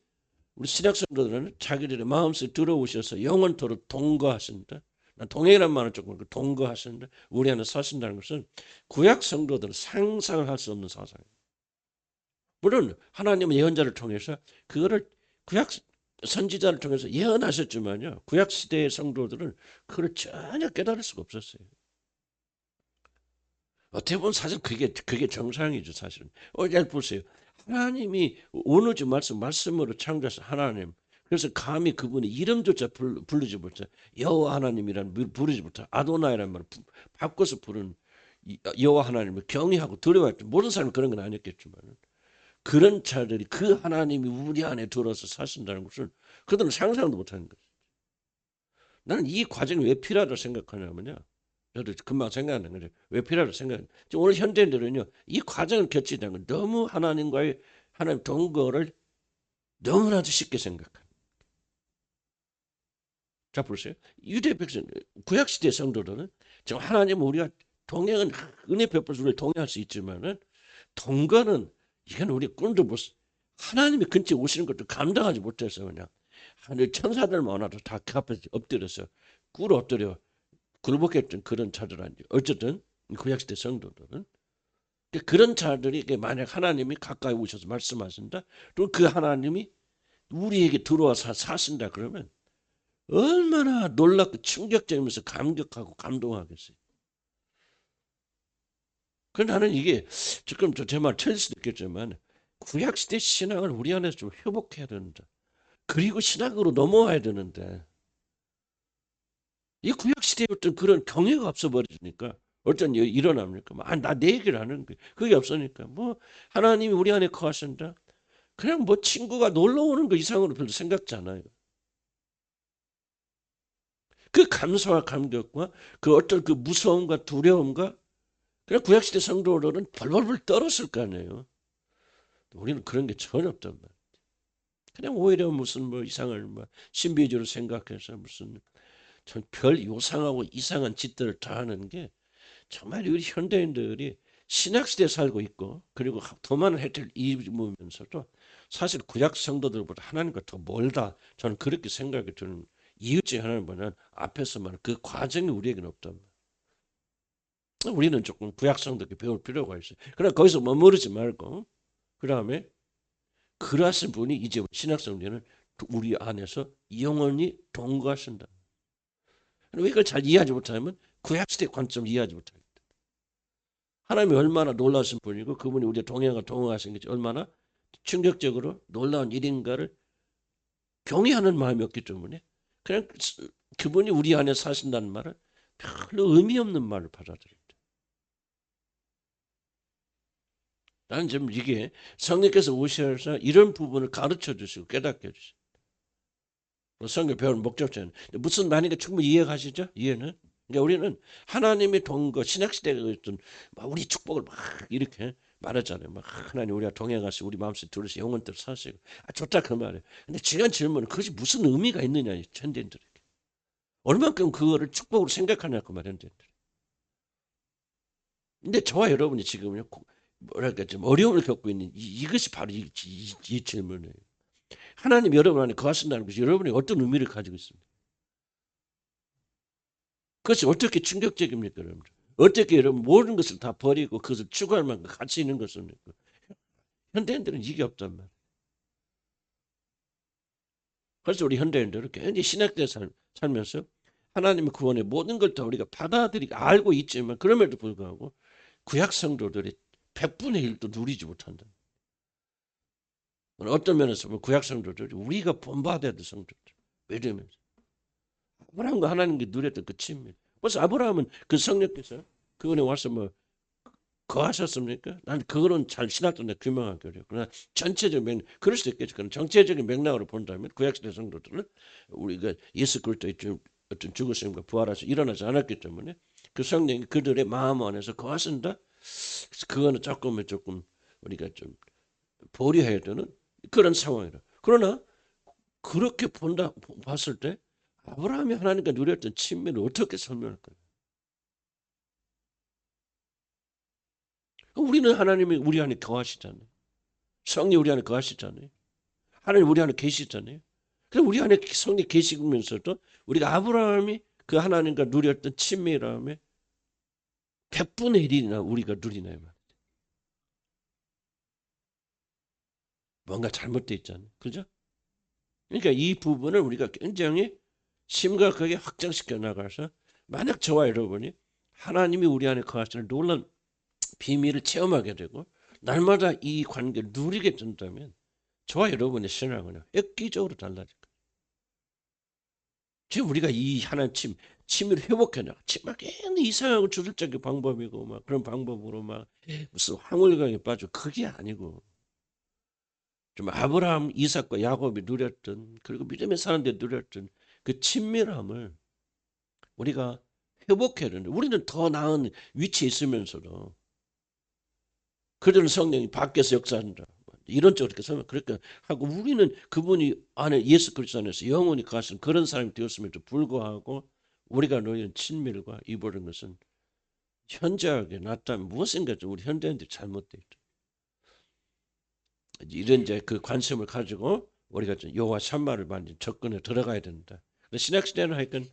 우리 신약 성도들은 자기들의 마음속에 들어오셔서 영원토록 동거하신다. 동행이란 말은 조금 동거하신다. 우리 안에 사신다는 것은 구약 성도들은 상상을 할 수 없는 사상이에요. 물론 하나님은 예언자를 통해서 그거를 구약 선지자를 통해서 예언하셨지만요. 구약 시대의 성도들은 그걸 전혀 깨달을 수가 없었어요. 어떻게 보면 사실 그게 정상이죠, 사실은. 잘 보세요. 하나님이 원어지 말씀으로 창조하신 하나님. 그래서 감히 그분의 이름조차 부르지 못해. 여호와 하나님이란 부르지 못해. 아도나이란 말을 바꿔서 부르는 여호와 하나님을 경외하고 두려워했죠. 모든 사람이 그런 건 아니었겠지만. 그런 자들이 그 하나님이 우리 안에 들어서 사신다는 것을 그들은 상상도 못하는 거죠. 나는 이 과정이 왜 필요하다고 생각하냐면요. 저도 금방 생각하는 거죠. 왜 필요하다고 생각하냐. 오늘 현대인들은요. 이 과정을 겪지 않고 너무 하나님과의 하나님 동거를 너무나도 쉽게 생각합니다. 자 보세요. 유대 백성, 구약시대 성도들은 지금 하나님 우리가 동행은 은혜 베풀어서 우리를 동행할 수 있지만은 동거는 이건 우리 꿈도 못 하나님이 근처에 오시는 것도 감당하지 못해서 그냥 하늘 천사들만 와도 다 그 앞에 엎드려서 꿇어 엎드려 굴복했던 그런 자들 아니죠. 어쨌든 구약시대 성도들은 그런 자들이 만약 하나님이 가까이 오셔서 말씀하신다. 또 그 하나님이 우리에게 들어와서 사신다 그러면 얼마나 놀랍고 충격적이면서 감격하고 감동하겠어요. 그래서 나는 이게 지금 제 말 틀릴 수도 있겠지만 구약시대 신앙을 우리 안에서 좀 회복해야 된다. 그리고 신학으로 넘어와야 되는데 이 구약시대에 어떤 그런 경외가 없어버리니까 어떤 일이 일어납니까? 나 내 얘기를 하는 게 그게 없으니까 뭐 하나님이 우리 안에 거하신다. 그냥 뭐 친구가 놀러 오는 거 이상으로 별로 생각지 않아요. 그 감사와 감격과 그 어떤 그 무서움과 두려움과 그냥 구약시대 성도들은 벌벌벌 떨었을 거 아니에요. 우리는 그런 게 전혀 없단 말이에요. 그냥 오히려 무슨 뭐 이상을 뭐 신비주의로 생각해서 무슨 전 별 요상하고 이상한 짓들을 다 하는 게 정말 우리 현대인들이 신약시대에 살고 있고 그리고 더 많은 혜택을 입으면서도 사실 구약 성도들보다 하나님과 더 멀다. 저는 그렇게 생각이 드는 이유 중에 하나는 뭐냐면 앞에서 말한 그 과정이 우리에게는 없단 말이에요. 우리는 조금 구약 성도께 배울 필요가 있어요. 그러나 거기서 머무르지 말고 그 다음에 그러하신 분이 이제 신약 성도는 우리 안에서 영원히 동거하신다. 왜 이걸 잘 이해하지 못하면 구약시대 관점을 이해하지 못합니다. 하나님이 얼마나 놀라신 분이고 그분이 우리의 동행과 동행하신 것이 얼마나 충격적으로 놀라운 일인가를 경외하는 마음이 없기 때문에 그냥 그분이 우리 안에 사신다는 말은 별로 의미 없는 말을 받아들입니다. 나는 좀 이게 성령께서 오셔서 이런 부분을 가르쳐 주시고 깨닫게 해주시고 성경 배우는 목적자는 무슨 말인가 충분히 이해가시죠? 이해는? 그러니까 우리는 하나님이 동거 신약시대가 있던 우리 축복을 막 이렇게 말하잖아요. 막 하나님 우리가 동행하시 우리 마음속에 들으시 영혼들 사시고 좋다 그 말이에요. 근데 지난 질문은 그것이 무슨 의미가 있느냐 현대인들에게 얼만큼 그거를 축복으로 생각하냐고 말이에요. 현대인들. 근데 저와 여러분이 지금요 뭐랄까 좀 어려움을 겪고 있는 이것이 바로 이 질문이에요. 하나님 여러분 안에 거하신다는 것이 여러분이 어떤 의미를 가지고 있습니까? 그것이 어떻게 충격적입니까, 여러분? 어떻게 여러분 모든 것을 다 버리고 그것을 추구할 만큼 가치 있는 것을 현대인들은 이게 없단 말이에요. 그래서 우리 현대인들은 굉장히 신학대에 살면서 하나님의 구원의 모든 걸 다 우리가 받아들이고 알고 있지만 그럼에도 불구하고 구약 성도들이 100분의 1도 누리지 못한다. 어떤 면에서 보면 구약 성도들이 우리가 본받아야 될 성도들. 왜냐면 아브라함과 하나님께 누렸던 그 친밀. 벌써 아브라함은 그 성령께서 그분에 와서 뭐 거하셨습니까? 난 그거는 잘 신학도 규명하기 어려워. 그러나 전체적인 그럴 수도 있겠죠. 그런 정체적인 맥락으로 본다면 구약시대 성도들은 우리가 예수 그리스도의 어떤 죽으심과 부활하셔 일어나지 않았기 때문에 그 성령이 그들의 마음 안에서 거하신다. 그거는 조금 우리가 좀 보류해야 되는 그런 상황이라. 그러나 그렇게 봤을 때 아브라함이 하나님과 누렸던 친밀을 어떻게 설명할까요? 우리는 하나님이 우리 안에 거하시잖아요. 성령 우리 안에 거하시잖아요. 하나님 우리 안에 계시잖아요. 그럼 우리 안에 성령 계시면서도 우리가 아브라함이 그 하나님과 누렸던 친밀함에 100분의 1이나 우리가 누리나요? 뭔가 잘못되어 있잖아요. 그죠? 그러니까 이 부분을 우리가 굉장히 심각하게 확장시켜 나가서 만약 저와 여러분이 하나님이 우리 안에 거하시는 놀라운 비밀을 체험하게 되고 날마다 이 관계를 누리게 된다면 저와 여러분의 신앙은 획기적으로 달라질 거예요. 지금 우리가 이 하나님 치밀을 회복해 나가. 막 굉장히 이상하고 주술적인 방법이고 막 그런 방법으로 막 무슨 황홀강에 빠져 그게 아니고 좀 아브라함, 이삭과 야곱이 누렸던 그리고 믿음의 사람들이 누렸던 그 친밀함을 우리가 회복해야 되는데 우리는 더 나은 위치에 있으면서도 그들은 성령이 밖에서 역사한다. 이런 쪽으로 이렇게 설명 그렇게 하고 우리는 그분이 안에 예수 그리스도 안에서 영원히 가신 그런 사람이 되었음에도 불구하고 우리가 누리는 친밀과 이보는 것은 현저하게 낮다면 무엇인가 좀 우리 현대인들이 잘못되어 있다. 이런 이제 그 관심을 가지고 우리가 좀 여호와 샴마를 많이 접근에 들어가야 된다. 신약 시대는 하여간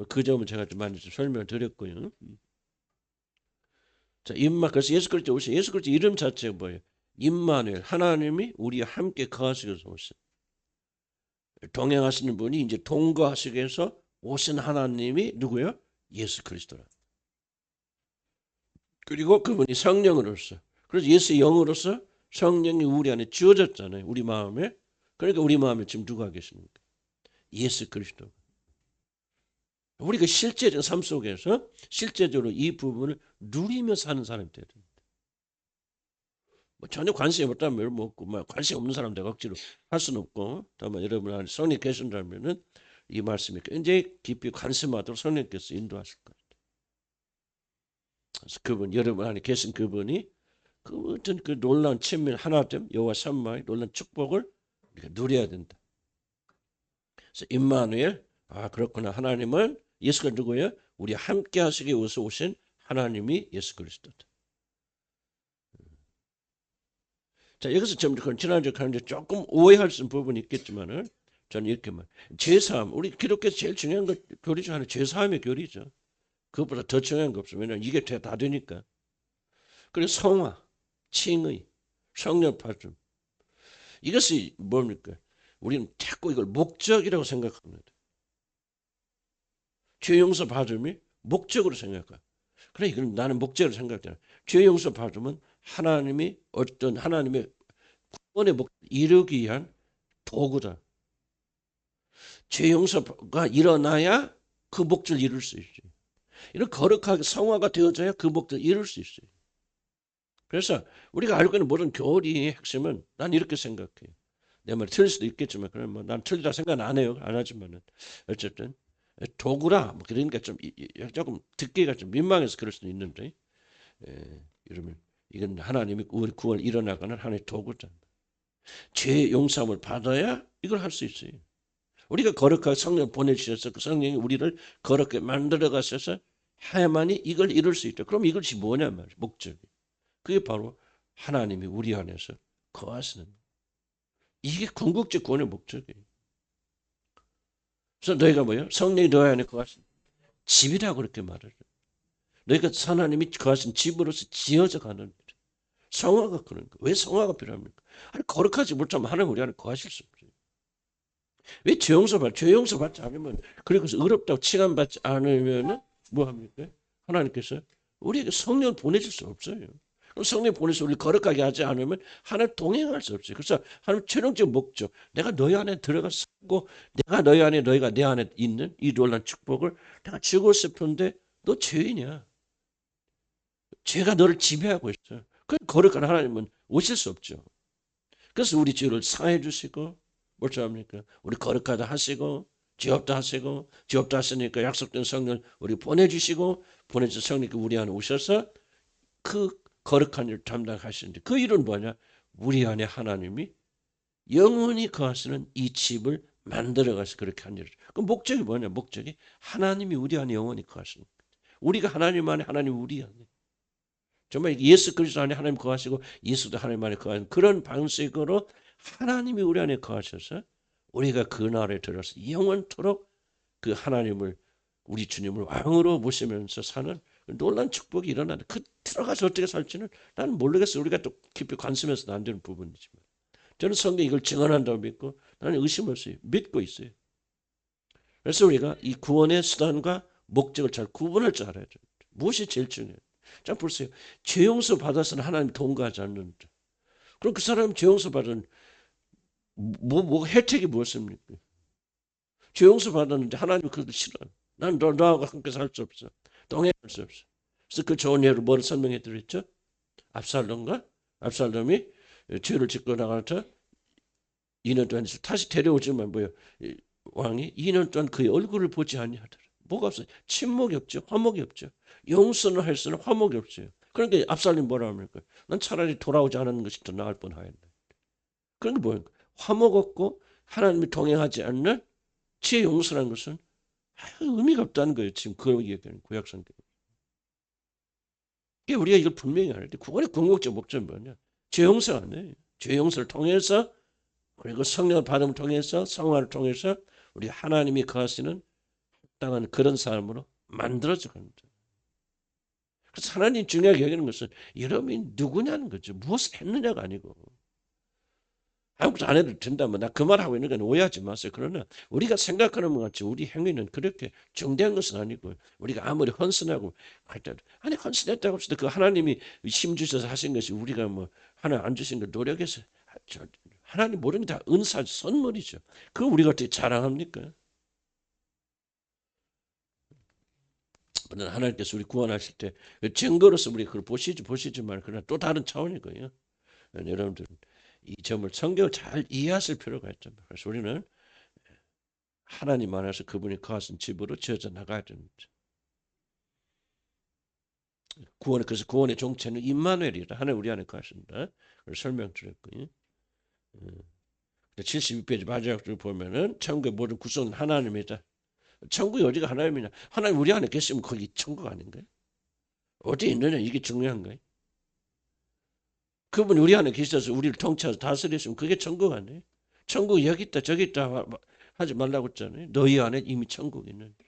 그 점은 제가 좀 많이 좀 설명을 드렸고요. 자, 그래서 예수 그리스도 오신 예수 그리스도 이름 자체가 뭐예요? 임마누엘 하나님이 우리와 함께 거하시기 위해서 오신 동행하시는 분이 이제 동거하시기 위해서 오신 하나님이 누구요? 예수 그리스도라. 그리고 그분이 성령으로서 그래서 예수의 영으로서 성령이 우리 안에 주어졌잖아요. 우리 마음에. 그러니까 우리 마음에 지금 누가 계십니까? 예수 그리스도. 우리가 실제적인 삶 속에서 실제적으로 이 부분을 누리며 사는 사람이 돼야 됩니다. 뭐 전혀 관심이 없다면 없고 뭐 관심 없는 사람들 억지로 할 수는 없고 다만 여러분 안에 성령 계신다면은 이 말씀이 굉장히 깊이 관심하도록 성령께서 인도하실 거예요. 그래서 그분 여러분 안에 계신 그분이 그 어떤 그 놀라운 친밀 하나됨 여호와 샴마의 놀라운 축복을 우리가 누려야 된다. 그래서 임마누엘 그렇구나 하나님은 예수가 누구예요? 우리 함께 하시기 위해서 오신 하나님이 예수 그리스도다. 자 여기서 좀 지난주에 가는데 조금 오해할 수 있는 부분이 있겠지만은 저는 이렇게 말 제사함 우리 기독교에서 제일 중요한 것 교리 중 하나 제사함의 교리죠. 그것보다 더 중요한 거 없어요. 왜냐하면 이게 다 되니까. 그리고 성화, 칭의, 성령 파tum 이것이 뭡니까? 우리는 자꾸 이걸 목적이라고 생각합니다. 죄 용서 받음이 목적으로 생각해. 그래 이건 나는 목적으로 생각해. 죄 용서 받으면 하나님이 어떤 하나님의 구원의 목 이루기 위한 도구다. 죄 용서가 일어나야 그 목적을 이룰 수 있어요. 이런 거룩하게 성화가 되어져야 그 목적을 이룰 수 있어요. 그래서 우리가 알고 있는 모든 교리의 핵심은 난 이렇게 생각해요. 내 말이 틀릴 수도 있겠지만 그런 난 틀리다 생각 안 해요. 안 하지만은 어쨌든 도구라 뭐 그러니까 좀 조금 듣기가 좀 민망해서 그럴 수도 있는데 이러면 이건 하나님이 우리 구원 일어나가는 하나의 도구잖아. 죄 용서함을 받아야 이걸 할 수 있어요. 우리가 거룩하게 성령 보내주셔서 그 성령이 우리를 거룩하게 만들어 가셔서 해야만이 이걸 이룰 수 있다. 그럼 이것이 뭐냐 말이야. 목적이. 그게 바로 하나님이 우리 안에서 거하시는 거예요. 이게 궁극적 구원의 목적이에요. 그래서 너희가 뭐예요? 성령이 너희 안에 거하시는 집이라고 그렇게 말해요. 너희가 하나님이 거하신 집으로서 지어져 가는 거죠. 성화가 그런 거예요. 왜 성화가 필요합니까? 아니, 거룩하지 못하면 하나님 우리 안에 거하실 수 없어요. 왜 죄 용서 받지 않으면 그리고 의롭다고 칭함받지 않으면 뭐합니까? 하나님께서 우리에게 성령을 보내줄 수 없어요. 성령 보내서 우리 거룩하게 하지 않으면 하나님 동행할 수 없어요. 그래서 하나님 최종적 목적, 내가 너희 안에 들어가서 살고 내가 너희 안에 너희가 내 안에 있는 이 놀란 축복을 내가 주고 싶은데 너 죄인이야. 죄가 너를 지배하고 있어. 그 거룩한 하나님은 오실 수 없죠. 그래서 우리 죄를 사해 주시고 뭐죠 합니까? 우리 거룩하다 하시고 죄 없다 하시고 죄 없다 하시니까 약속된 성령 우리 보내주시고 보내준 성령이 우리 안에 오셔서 그 거룩한 일을 담당하시는데 그 일은 뭐냐? 우리 안에 하나님이 영원히 거하시는 이 집을 만들어가서 그렇게 한 일이죠. 그 목적이 뭐냐? 목적이 하나님이 우리 안에 영원히 거하시는 거예요. 우리가 하나님 안에 하나님 우리 안에 정말 예수 그리스도 안에 하나님 거하시고 예수도 하나님 안에 거하는 그런 방식으로 하나님이 우리 안에 거하셔서 우리가 그 나라에 들어서 영원토록 그 하나님을 우리 주님을 왕으로 모시면서 사는 놀란 축복이 일어나는 그 들어가서 어떻게 살지는 나는 모르겠어요. 우리가 또 깊이 관심해서는 안 되는 부분이지만 저는 성경이 이걸 증언한다고 믿고 나는 의심 없어요. 믿고 있어요. 그래서 우리가 이 구원의 수단과 목적을 잘 구분할 줄 알아야 돼요. 무엇이 제일 중요해요? 자 보세요. 죄 용서 받아서는 하나님 동거하지 않는다. 그럼 그 사람 죄 용서 받은 뭐 혜택이 무엇입니까? 죄 용서 받았는데 하나님 그것도 싫어요. 난 너하고 함께 살 수 없어. 동행할 수 없어. 그래서 그 좋은 예로 뭐를 설명해 드렸죠? 압살롬과 압살롬이 죄를 짓고 나가서 2년 동안 다시 데려오지만 뭐요? 왕이 2년 동안 그의 얼굴을 보지 아니하더라. 뭐가 없어요? 침묵이 없죠. 화목이 없죠. 용서는 할 수는 화목이 없어요. 그러니까 압살롬이 뭐라 합니까? 난 차라리 돌아오지 않는 것이 더 나을 뻔하였네. 그런 게 뭐예요? 화목 없고 하나님이 동행하지 않는 죄 용서라는 것은 의미가 없다는 거예요. 지금 그 얘기하는 구약 성경. 우리가 이걸 분명히 알아야 돼. 구원의 궁극적 목적은 뭐냐? 죄 용서 안 해. 죄 용서를 통해서 그리고 성령을 받음을 통해서 성화를 통해서 우리 하나님이 거하시는 합당한 그런 삶으로 만들어져 갑니다. 그래서 하나님 중요하게 여기는 것은 여러분이 누구냐는 거죠. 무엇을 했느냐가 아니고. 아무것도 안 해도 된다면 나 그 말하고 있는 건 오해하지 마세요. 그러나 우리가 생각하는 것 같이 우리 행위는 그렇게 정대한 것은 아니고 우리가 아무리 헌신하고 할때도 아니 헌신했다고 해서 그 하나님이 힘 주셔서 하신 것이 우리가 뭐 하나 안 주신 거 노력해서 하나님 모든 게 다 은사 선물이죠. 그거 우리가 어떻게 자랑합니까? 하나님께서 우리 구원하실 때 증거로서 우리 그걸 보시지만 그러나 또 다른 차원이고요. 여러분들 이 점을 성경을 잘 이해하실 필요가 있죠. 그래서 우리는 하나님 안에서 그분이 거하신 집으로 지어져 나가야 됩니다. 그래서 구원의 정체는 임마누엘이다. 하나님 우리 안에 거하신다. 그걸 설명드렸고요. 72페이지 마지막 줄 보면은 천국의 모든 구성은 하나님이다. 천국이 어디가 하나님이냐? 하나님 우리 안에 계시면 거기 천국 아닌가요? 어디 있느냐 이게 중요한 거예요. 그분이 우리 안에 계셔서 우리를 통치해서 다스리시면 그게 천국 아니에요? 천국이 여기 있다 저기 있다 하지 말라고 했잖아요. 너희 안에 이미 천국이 있는데.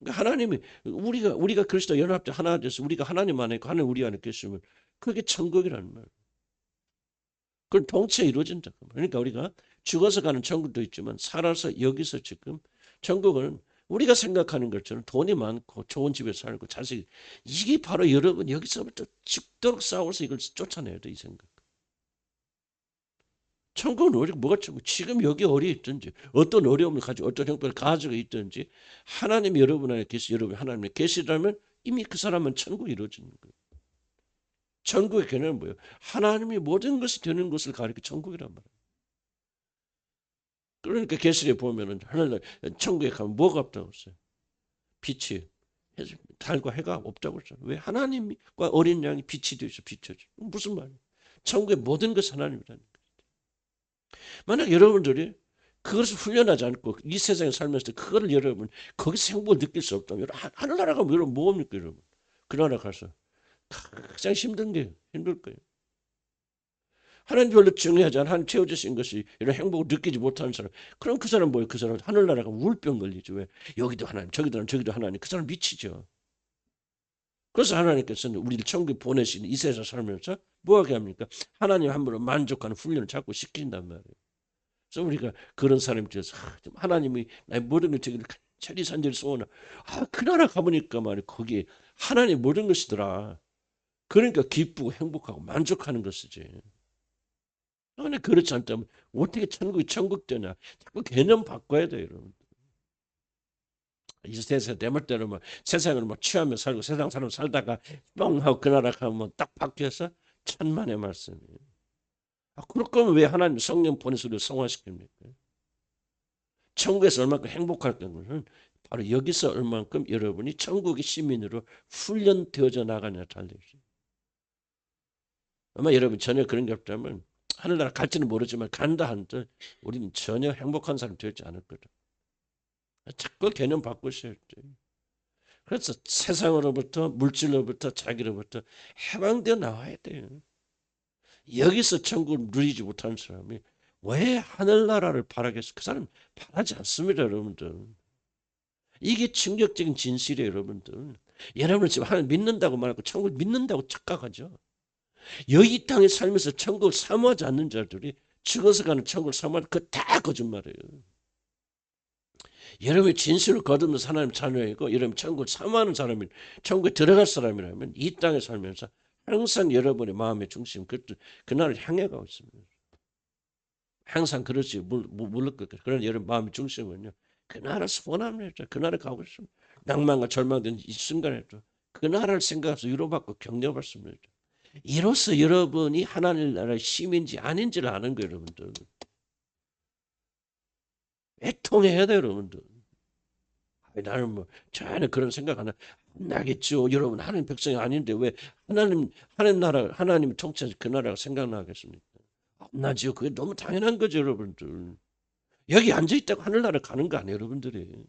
그러니까 하나님이 우리가 그리스도 연합돼 하나 돼서 우리가 하나님 안에 있고 하나님 우리 안에 계시면 그게 천국이라는 말이에요. 그건 동체에 이루어진다. 그러니까 우리가 죽어서 가는 천국도 있지만 살아서 여기서 지금 천국은 우리가 생각하는 것처럼 돈이 많고 좋은 집에 살고 자식 이게 바로 여러분 여기서부터 죽도록 싸워서 이걸 쫓아내야 돼 이 생각. 천국은 오직 뭐가 천국? 지금 여기 어디 있든지 어떤 어려움을 가지고 어떤 형편을 가지고 있든지 하나님이 여러분 안에 계시 여러분 하나님이 계시다면 이미 그 사람은 천국이 이루어지는 거예요. 천국의 개념은 뭐예요? 하나님이 모든 것이 되는 것을 가리켜 천국이란 말이에요. 그러니까 계시록에 보면은 하늘날 천국에 가면 뭐가 없다고 했어요? 빛이 달과 해가 없다고 했잖아요. 왜? 하나님과 어린 양이 빛이 되어서 비춰져. 무슨 말이에요? 천국의 모든 것이 하나님이라는 거예요. 만약 여러분들이 그것을 훈련하지 않고 이 세상에 살면서 그거를 여러분 거기서 행복을 느낄 수 없다면 하늘나라 가면 여러분 뭐합니까 여러분? 그 나라 가서 가장 힘든 게 힘들 거예요. 하나님 별로 중요하지 않아. 하나님 채워주신 것이 이런 행복을 느끼지 못하는 사람. 그럼 그 사람 뭐예요? 그 사람 하늘나라가 우울병 걸리죠. 왜? 여기도 하나님, 저기도 하나님. 그 사람 미치죠. 그래서 하나님께서는 우리를 천국에 보내신 이 세상 살면서 뭐하게 합니까? 하나님 한 분을 만족하는 훈련을 자꾸 시킨단 말이에요. 그래서 우리가 그런 사람이 되어서 하나님이 나의 모든 걸 저기를 간절히 산절히 소원하. 그 나라 가보니까 말이야 거기에 하나님 모든 것이더라. 그러니까 기쁘고 행복하고 만족하는 것이지. 아니 그렇지 않다면 어떻게 천국이 천국 되냐? 자꾸 개념 바꿔야 돼요, 여러분. 이 세상 대물대로 뭐 세상을 뭐 취하며 살고 세상 사람 살다가 뻥 하고 그 나라 가면 딱 바뀌어서 천만의 말씀이에요. 그럴 거면 왜 하나님 성령 보내서 우리를 성화시킵니까? 천국에서 얼마큼 행복할 것은 바로 여기서 얼만큼 여러분이 천국의 시민으로 훈련되어져 나가냐 달려있어요. 아마 여러분 전혀 그런 게 없다면 하늘나라 갈지는 모르지만 간다 한들 우리는 전혀 행복한 사람 되지 않을 거다. 자꾸 개념 바꾸셔야 돼요. 그래서 세상으로부터 물질로부터 자기로부터 해방되어 나와야 돼요. 여기서 천국을 누리지 못한 사람이 왜 하늘나라를 바라겠어? 그 사람 바라지 않습니다, 여러분들. 이게 충격적인 진실이에요, 여러분들. 여러분은 지금 하나님 믿는다고 말하고 천국을 믿는다고 착각하죠. 여기 땅에 살면서 천국을 사모하지 않는 자들이 죽어서 가는 천국을 사모하는 그거 다 거짓말이에요. 여러분이 진실을 거듭는 하나님 자녀이고 여러분 천국을 사모하는 사람이 천국에 들어갈 사람이라면 이 땅에 살면서 항상 여러분의 마음의 중심 그날을 향해 가고 있습니다. 항상 그렇지 물을 것 그런 여러분 마음의 중심은요. 그 나라를 소원합니다. 그 나라에 가고 있습니다. 낭만과 절망된 이 순간에도 그 나라를 생각해서 위로받고 격려받습니다. 이로써 여러분이 하나님 나라의 시민인지 아닌지를 아는 거예요, 여러분들. 애통해야 돼요, 여러분들. 나는 뭐 전혀 그런 생각 안 나겠죠. 여러분 하나님 백성이 아닌데 왜 하나님 나라 하나님이 통치하시 그 나라가 생각나겠습니까? 나지요. 그게 너무 당연한 거죠, 여러분들. 여기 앉아 있다고 하늘나라 가는 거 아니에요, 여러분들이.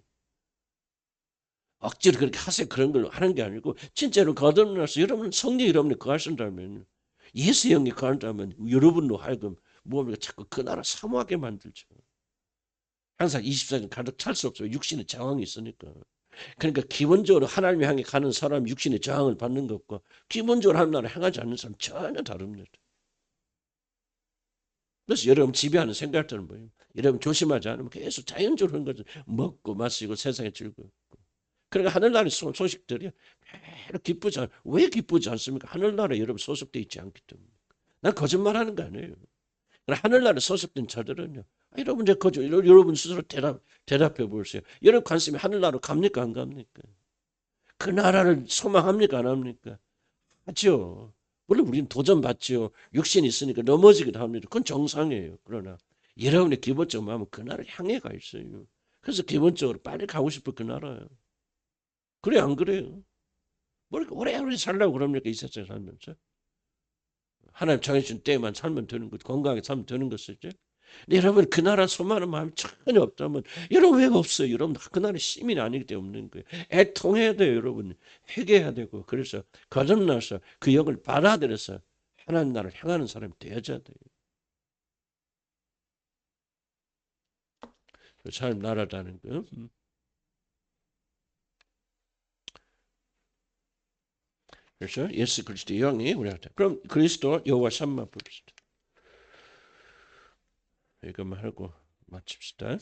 억지로 그렇게 하세요. 그런 걸 하는 게 아니고 진짜로 거듭나서 여러분 성령 여러분이 거하신다면 예수 영이 거한다면 여러분로 하여금 뭡니까 자꾸 그 나라 사모하게 만들죠. 항상 24시간 가득 찰 수 없어요. 육신의 저항이 있으니까. 그러니까 기본적으로 하나님 향해 가는 사람 육신의 저항을 받는 것과 기본적으로 하나님 나라 향하지 않는 사람 전혀 다릅니다. 그래서 여러분 지배하는 생각들은 뭐예요? 여러분 조심하지 않으면 계속 자연적으로 하는 거죠. 먹고 마시고 세상에 즐겁고. 그러니까 하늘나라의 소식들이 별로 기쁘지 왜 기쁘지 않습니까? 하늘나라에 여러분 소속돼 있지 않기 때문에. 난 거짓말하는 거 아니에요. 하늘나라에 소속된 자들은요. 여러분 이제 여러분 스스로 대답해 보세요. 여러분 관심이 하늘나라로 갑니까 안 갑니까? 그 나라를 소망합니까 안 합니까? 하죠. 물론 우리는 도전받죠. 육신이 있으니까 넘어지기도 합니다. 그건 정상이에요. 그러나 여러분의 기본적 마음은 그 나라를 향해 가 있어요. 그래서 기본적으로 빨리 가고 싶어 그 나라예요. 그래 안 그래요? 뭐 이렇게 오래오래 살라고 그럽니까 이 세상에 살면서? 하나님 정해준 때만 살면 되는 것, 건강하게 살면 되는 것이지. 여러분 그 나라 소망하는 마음이 전혀 없다면 여러분 왜 없어요? 여러분 그 나라 시민이 아니기 때문에 없는 거예요. 애통해야 돼요, 여러분. 회개해야 되고 그래서 거듭나서 그 영을 받아들여서 하나님 나라를 향하는 사람이 되어야 돼요. 하나님 나라라는 거. 그래서 예수 그리스도 영이 우리한테. 그럼 그리스도 여호와 샴마 봅시다. 이것만 하고 마칩시다.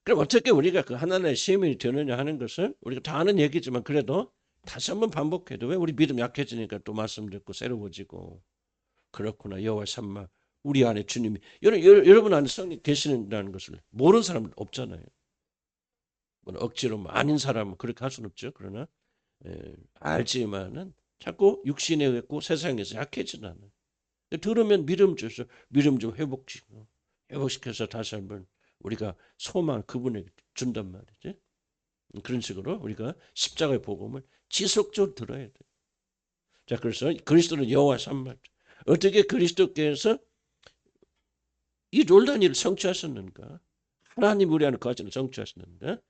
그럼 어떻게 우리가 그 하나님의 시민이 되느냐 하는 것은 우리가 다 아는 얘기지만 그래도 다시 한번 반복해도 왜 우리 믿음 약해지니까 또 말씀 듣고 새로워지고 그렇구나. 여호와 삼마 우리 안에 주님이 여러분 안에 성령 계시는다는 것을 모르는 사람은 없잖아요. 억지로 아닌 사람은 그렇게 할 수는 없죠. 그러나 알지만은 자꾸 육신에 있고 세상에서 약해지는 않아요. 들으면 믿음 줘서 믿음 좀 회복시켜서 다시 한번 우리가 소망 그분에게 준단 말이지. 그런 식으로 우리가 십자가의 복음을 지속적으로 들어야 돼. 자, 그래서 그리스도는 여호와 삼마. 어떻게 그리스도께서 이 놀라운 일을 성취하셨는가? 하나님 우리 안에 거하시는 성취하셨는가?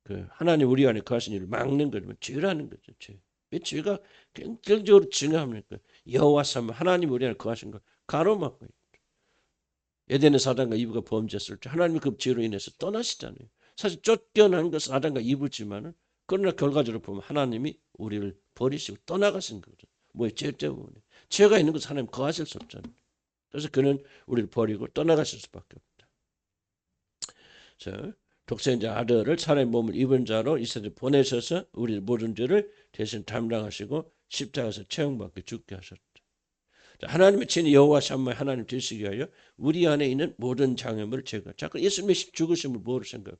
그 하나님 우리 안에 거하신 일을 막는 거면 죄라는 거죠. 죄. 왜 죄가 굉장적으로 증오합니까? 여호와 삼마 하나님 우리 안에 거하신 걸 가로막고 있다. 에덴의 사단과 이브가 범죄했을 때 하나님이 그 죄로 인해서 떠나시잖아요. 사실 쫓겨난 것은 아담과 이브지만은 그러나 결과적으로 보면 하나님이 우리를 버리시고 떠나가신 거죠. 뭐의 죄 때문에. 죄가 있는 것은 하나님 거하실 수 없잖아요. 그래서 그는 우리를 버리고 떠나가실 수밖에 없다. 자, 독생자 아들을 사람의 몸을 입은 자로 이 세상에 보내셔서 우리 모든 죄를 대신 담당하시고 십자가에서 채용받게 죽게 하셨다. 자, 하나님의 친히 여호와 삼마의 하나님 되시기 위하여 우리 안에 있는 모든 장애물을 제거. 자, 예수님의 죽으심을 뭐로 생각해요?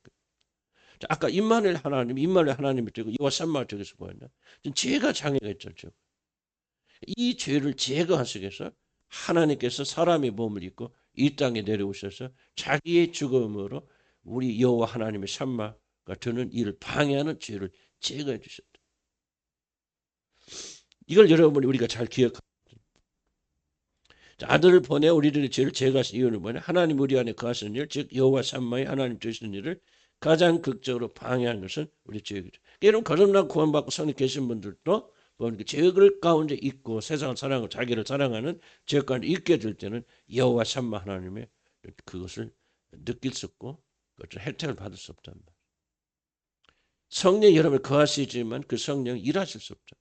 자, 아까 임마누엘 하나님이 되고 여호와 삼마가 되어서 뭐였나? 죄가 장애가 있죠. 이 죄를 제거하시기 위해서 하나님께서 사람의 몸을 입고 이 땅에 내려오셔서 자기의 죽음으로 우리 여호와 하나님의 삼마가 되는 이를 방해하는 죄를 제거해 주셨다. 이걸 여러분이 우리가 잘 기억합니다. 아들을 보내 우리들의 죄를 제거하신 이유는 뭐냐? 하나님 우리 안에 거하시는 일, 즉 여호와 삼마의 하나님 되시는 일을 가장 극적으로 방해하는 것은 우리 죄이죠. 여러분 거듭나고 구원받고 성령 계신 분들도 죄를 가운데 있고 세상을 사랑하고 자기를 사랑하는 죄 가운데 있게 될 때는 여호와 삼마 하나님의 그것을 느낄 수 없고 그것을 혜택을 받을 수 없단 말이에요. 성령 여러분을 거하시지만 그 성령 일하실 수 없죠.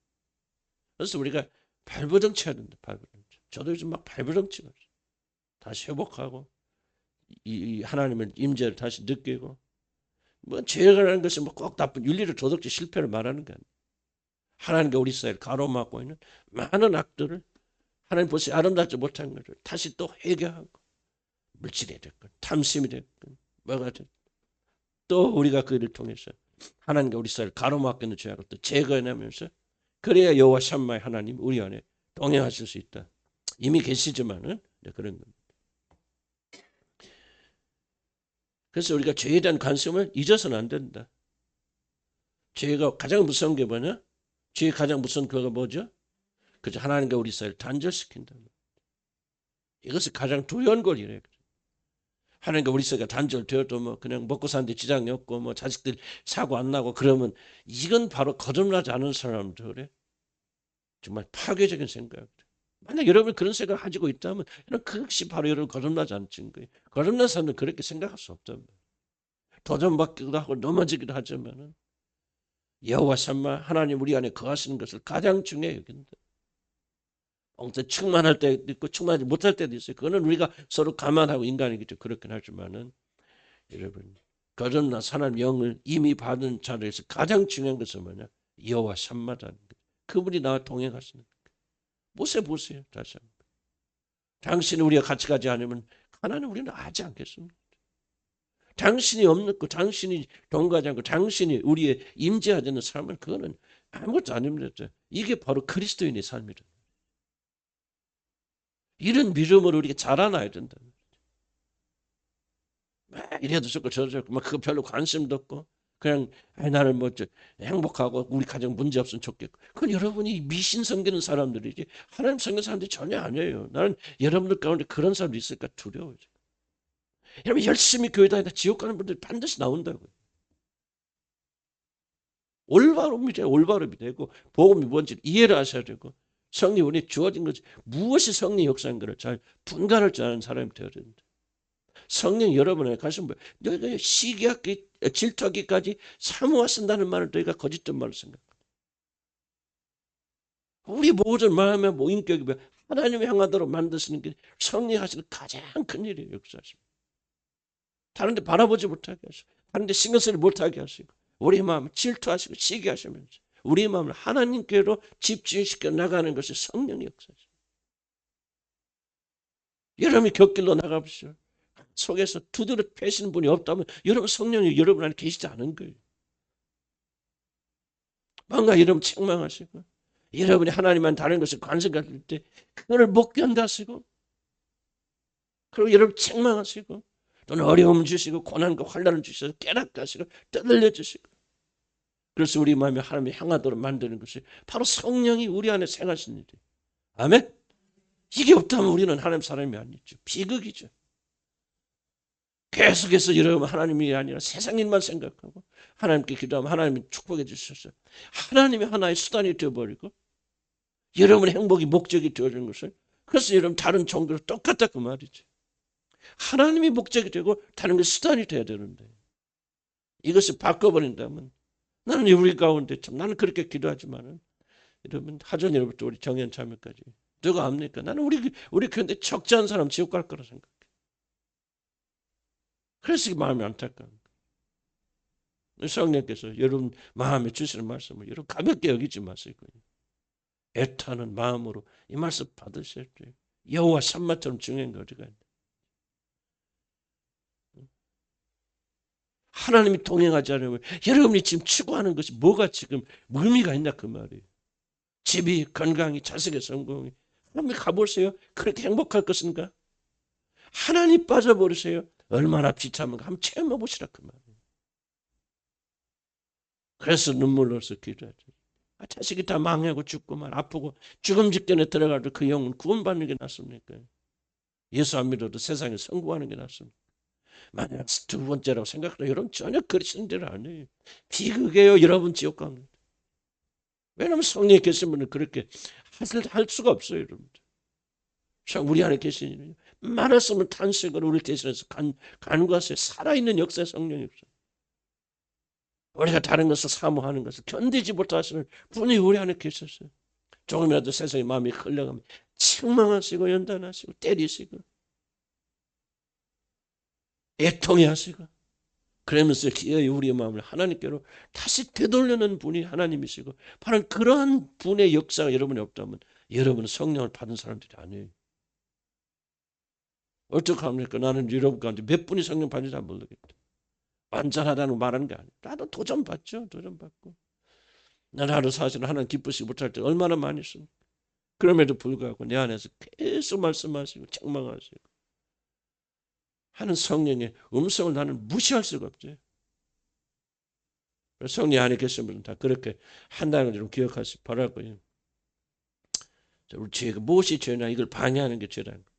그래서 우리가 발버둥쳐야 된다. 발버둥쳐. 저도 요즘 막 발버둥치고 다시 회복하고 이 하나님의 임재를 다시 느끼고 뭐 죄라는 것은 뭐 꼭 나쁜 윤리를 도덕적 실패를 말하는 게 아니에요. 하나님과 우리 사이를 가로막고 있는 많은 악들을 하나님 보시 아름답지 못한 것을 다시 또 회개하고 물질이 됐건 탐심이 됐건 뭐가 됐건 또 우리가 그 일을 통해서 하나님과 우리 사이를 가로막고 있는 죄악을 또 제거해내면서 그래야 여호와 삼마의 하나님 우리 안에 동행하실 수 있다. 이미 계시지만은 그런 겁니다. 그래서 우리가 죄에 대한 관심을 잊어서는 안 된다. 죄가 가장 무서운 게 뭐냐? 죄의 가장 무서운 그가 뭐죠? 그저 하나님과 우리 사이를 단절시킨다. 이것이 가장 두려운 권리래요. 하나님과 우리 사이가 단절되어도 뭐 그냥 먹고 사는데 지장이 없고 뭐 자식들 사고 안 나고 그러면 이건 바로 거듭나지 않은 사람들의 정말 파괴적인 생각. 만약 여러분이 그런 생각을 가지고 있다면 그것이 바로 여러분 거듭나지 않은 증거예요. 거듭난 사람은 그렇게 생각할 수 없단 말이에요. 도전받기도 하고 넘어지기도 하지만은 여호와 삼마 하나님 우리 안에 거하시는 것을 가장 중요히 여긴다. 엉뚱 충만할 때도 있고 충만하지 못할 때도 있어요. 그거는 우리가 서로 감안하고 인간이기 그렇긴 하지만은 여러분 거듭난 하나님 영을 이미 받은 자리에서 가장 중요한 것은 뭐냐? 여호와 삼마다는 거예요. 그분이 나와 동행하시는 거예요. 모세 보세요. 다시 한번. 당신이 우리가 같이 가지 않으면 하나님 우리는 하지 않겠습니다. 당신이 없고 당신이 동거하지 않고 당신이 우리의 임재하지 않는 삶은 그거는 아무것도 아닙니다. 이게 바로 그리스도인의 삶이다. 이런 믿음으로 우리가 자라나야 된다. 이래도 좋고 저래도 좋고 막 그거 별로 관심도 없고 그냥 나는 뭐 행복하고 우리 가정 문제 없으면 좋겠고 그건 여러분이 미신 섬기는 사람들이지 하나님 섬기는 사람들이 전혀 아니에요. 나는 여러분들 가운데 그런 사람들이 있을까 두려워요. 여러분 열심히 교회 다니다 지옥 가는 분들이 반드시 나온다고요. 올바름이 되고 복음이 뭔지 이해를 하셔야 되고 성령 우리 주어진 것이 무엇이 성령 역사인가를 잘 분간할 줄 아는 사람이 되어야 된다. 성령 여러분의 가슴 너희가 시기하기 질투하기까지 사모하 쓴다는 말을 너희가 거짓된 말을 생각한다. 우리 모든 마음의 인격이 하나님을 향하도록 만드시는 게 성령 하시는 가장 큰 일이에요. 역사하십니다. 다른 데 바라보지 못하게 하시고 다른 데 신경 쓰지 못하게 하시고 우리 마음을 질투하시고 시기하시면서 우리 마음을 하나님께로 집중시켜 나가는 것이 성령의 역사죠. 여러분이 곁길로 나가보시오. 속에서 두드려 패시는 분이 없다면 여러분 성령이 여러분 안에 계시지 않은 거예요. 뭔가 여러분 책망하시고 여러분이 하나님만 다른 것을 관심 가질 때 그걸 못 견다시고 그리고 여러분 책망하시고 또는 어려움 주시고 고난과 환난을 주셔서 깨닫게 하시고 떠들려 주시고 그래서 우리 마음이 하나님을 향하도록 만드는 것이 바로 성령이 우리 안에 생하신 일이에요. 아멘? 이게 없다면 우리는 하나님 사람이 아니죠. 비극이죠. 계속해서 여러분 하나님이 아니라 세상 일만 생각하고 하나님께 기도하면 하나님이 축복해 주셨어요. 하나님이 하나의 수단이 되어버리고 여러분의 행복이 목적이 되어지는 것을 그래서 여러분 다른 종교로 똑같다 그 말이죠. 하나님이 목적이 되고 다른 게 수단이 돼야 되는데 이것을 바꿔버린다면 나는 우리 가운데 참 나는 그렇게 기도하지만은 여러분 하전 여러분도 우리 정연 자매까지 누가 압니까? 나는 우리 교회인데 적지 사람 지옥 갈 거라 생각해. 그래서 마음이 안타까운 거예요. 성령께서 여러분 마음에 주시는 말씀을 여러분 가볍게 여기지 마세요. 애타는 마음으로 이 말씀 받으셔야 돼요. 여호와 산마처럼 중요한 게 어디가 있나. 하나님이 동행하지 않으면 여러분이 지금 추구하는 것이 뭐가 지금 의미가 있나 그 말이에요. 집이, 건강이, 자식의 성공이. 하나님 가보세요. 그렇게 행복할 것인가? 하나님 빠져버리세요. 얼마나 비참한가 한번 체험해 보시라 그 말이에요. 그래서 눈물 흘려서 기도하죠. 자식이 다 망하고 죽고만 아프고 죽음 직전에 들어가도 그 영은 구원받는 게 낫습니까? 예수 안 믿어도 세상에 성공하는 게 낫습니까? 만약 두 번째라고 생각해도 여러분 전혀 그러시는 대로 아니에요. 비극이에요. 여러분 지옥 가는. 왜냐하면 성령에 계신 분은 그렇게 할 수가 없어요. 여러분들. 우리 안에 계신 말했으면 탄식으로 우리 대신해서 간과하세요. 살아있는 역사의 성령이 없어요. 우리가 다른 것을 사모하는 것을 견디지 못하시는 분이 우리 안에 계셨어요. 조금이라도 세상의 마음이 흘러가면 책망하시고 연단하시고 때리시고 애통해 하시고 그러면서 기어이 우리의 마음을 하나님께로 다시 되돌려는 분이 하나님이시고 바로 그러한 분의 역사가 여러분이 없다면 여러분은 성령을 받은 사람들이 아니에요. 어떻게 합니까? 나는 여러분 가운데 몇 분이 성령 받는지 안 모르겠다. 완전하다는 말하는 게 아니에요. 나도 도전받죠. 도전받고. 나는 하루 사실은 하나님 기쁘시지 못할 때 얼마나 많이 있습니까? 그럼에도 불구하고 내 안에서 계속 말씀하시고 책망하시고 하는 성령의 음성을 나는 무시할 수가 없죠. 성령 안에 계신 분은 다 그렇게 한다는 걸 좀 기억하시기 바라고요. 우리 죄가 무엇이 죄냐 이걸 방해하는 게 죄라는 거예요.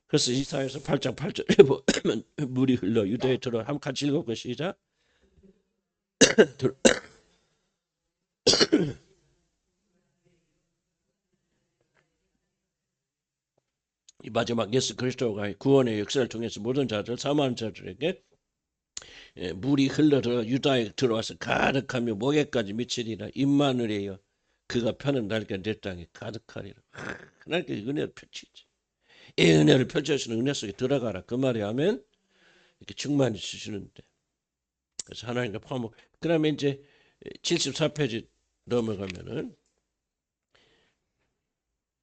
그래서 이사야서 8장 8절에 보면 물이 흘러 유대에 들어 한번 같이 읽어보고 시작. 이 마지막 예수 그리스도가 구원의 역사를 통해서 모든 자들 사모하는 자들에게 물이 흘러들어 유다에 들어와서 가득하며 목에까지 미치리라. 임마누엘이여 그가 펴는 날개 내 땅에 가득하리라. 하나님께 은혜를 펼치지. 이 은혜를 펼쳐주시는 은혜 속에 들어가라. 그 말이 하면 이렇게 충만히 주시는데 그래서 하나님과 화목. 그 다음에 이제 74페이지 넘어가면은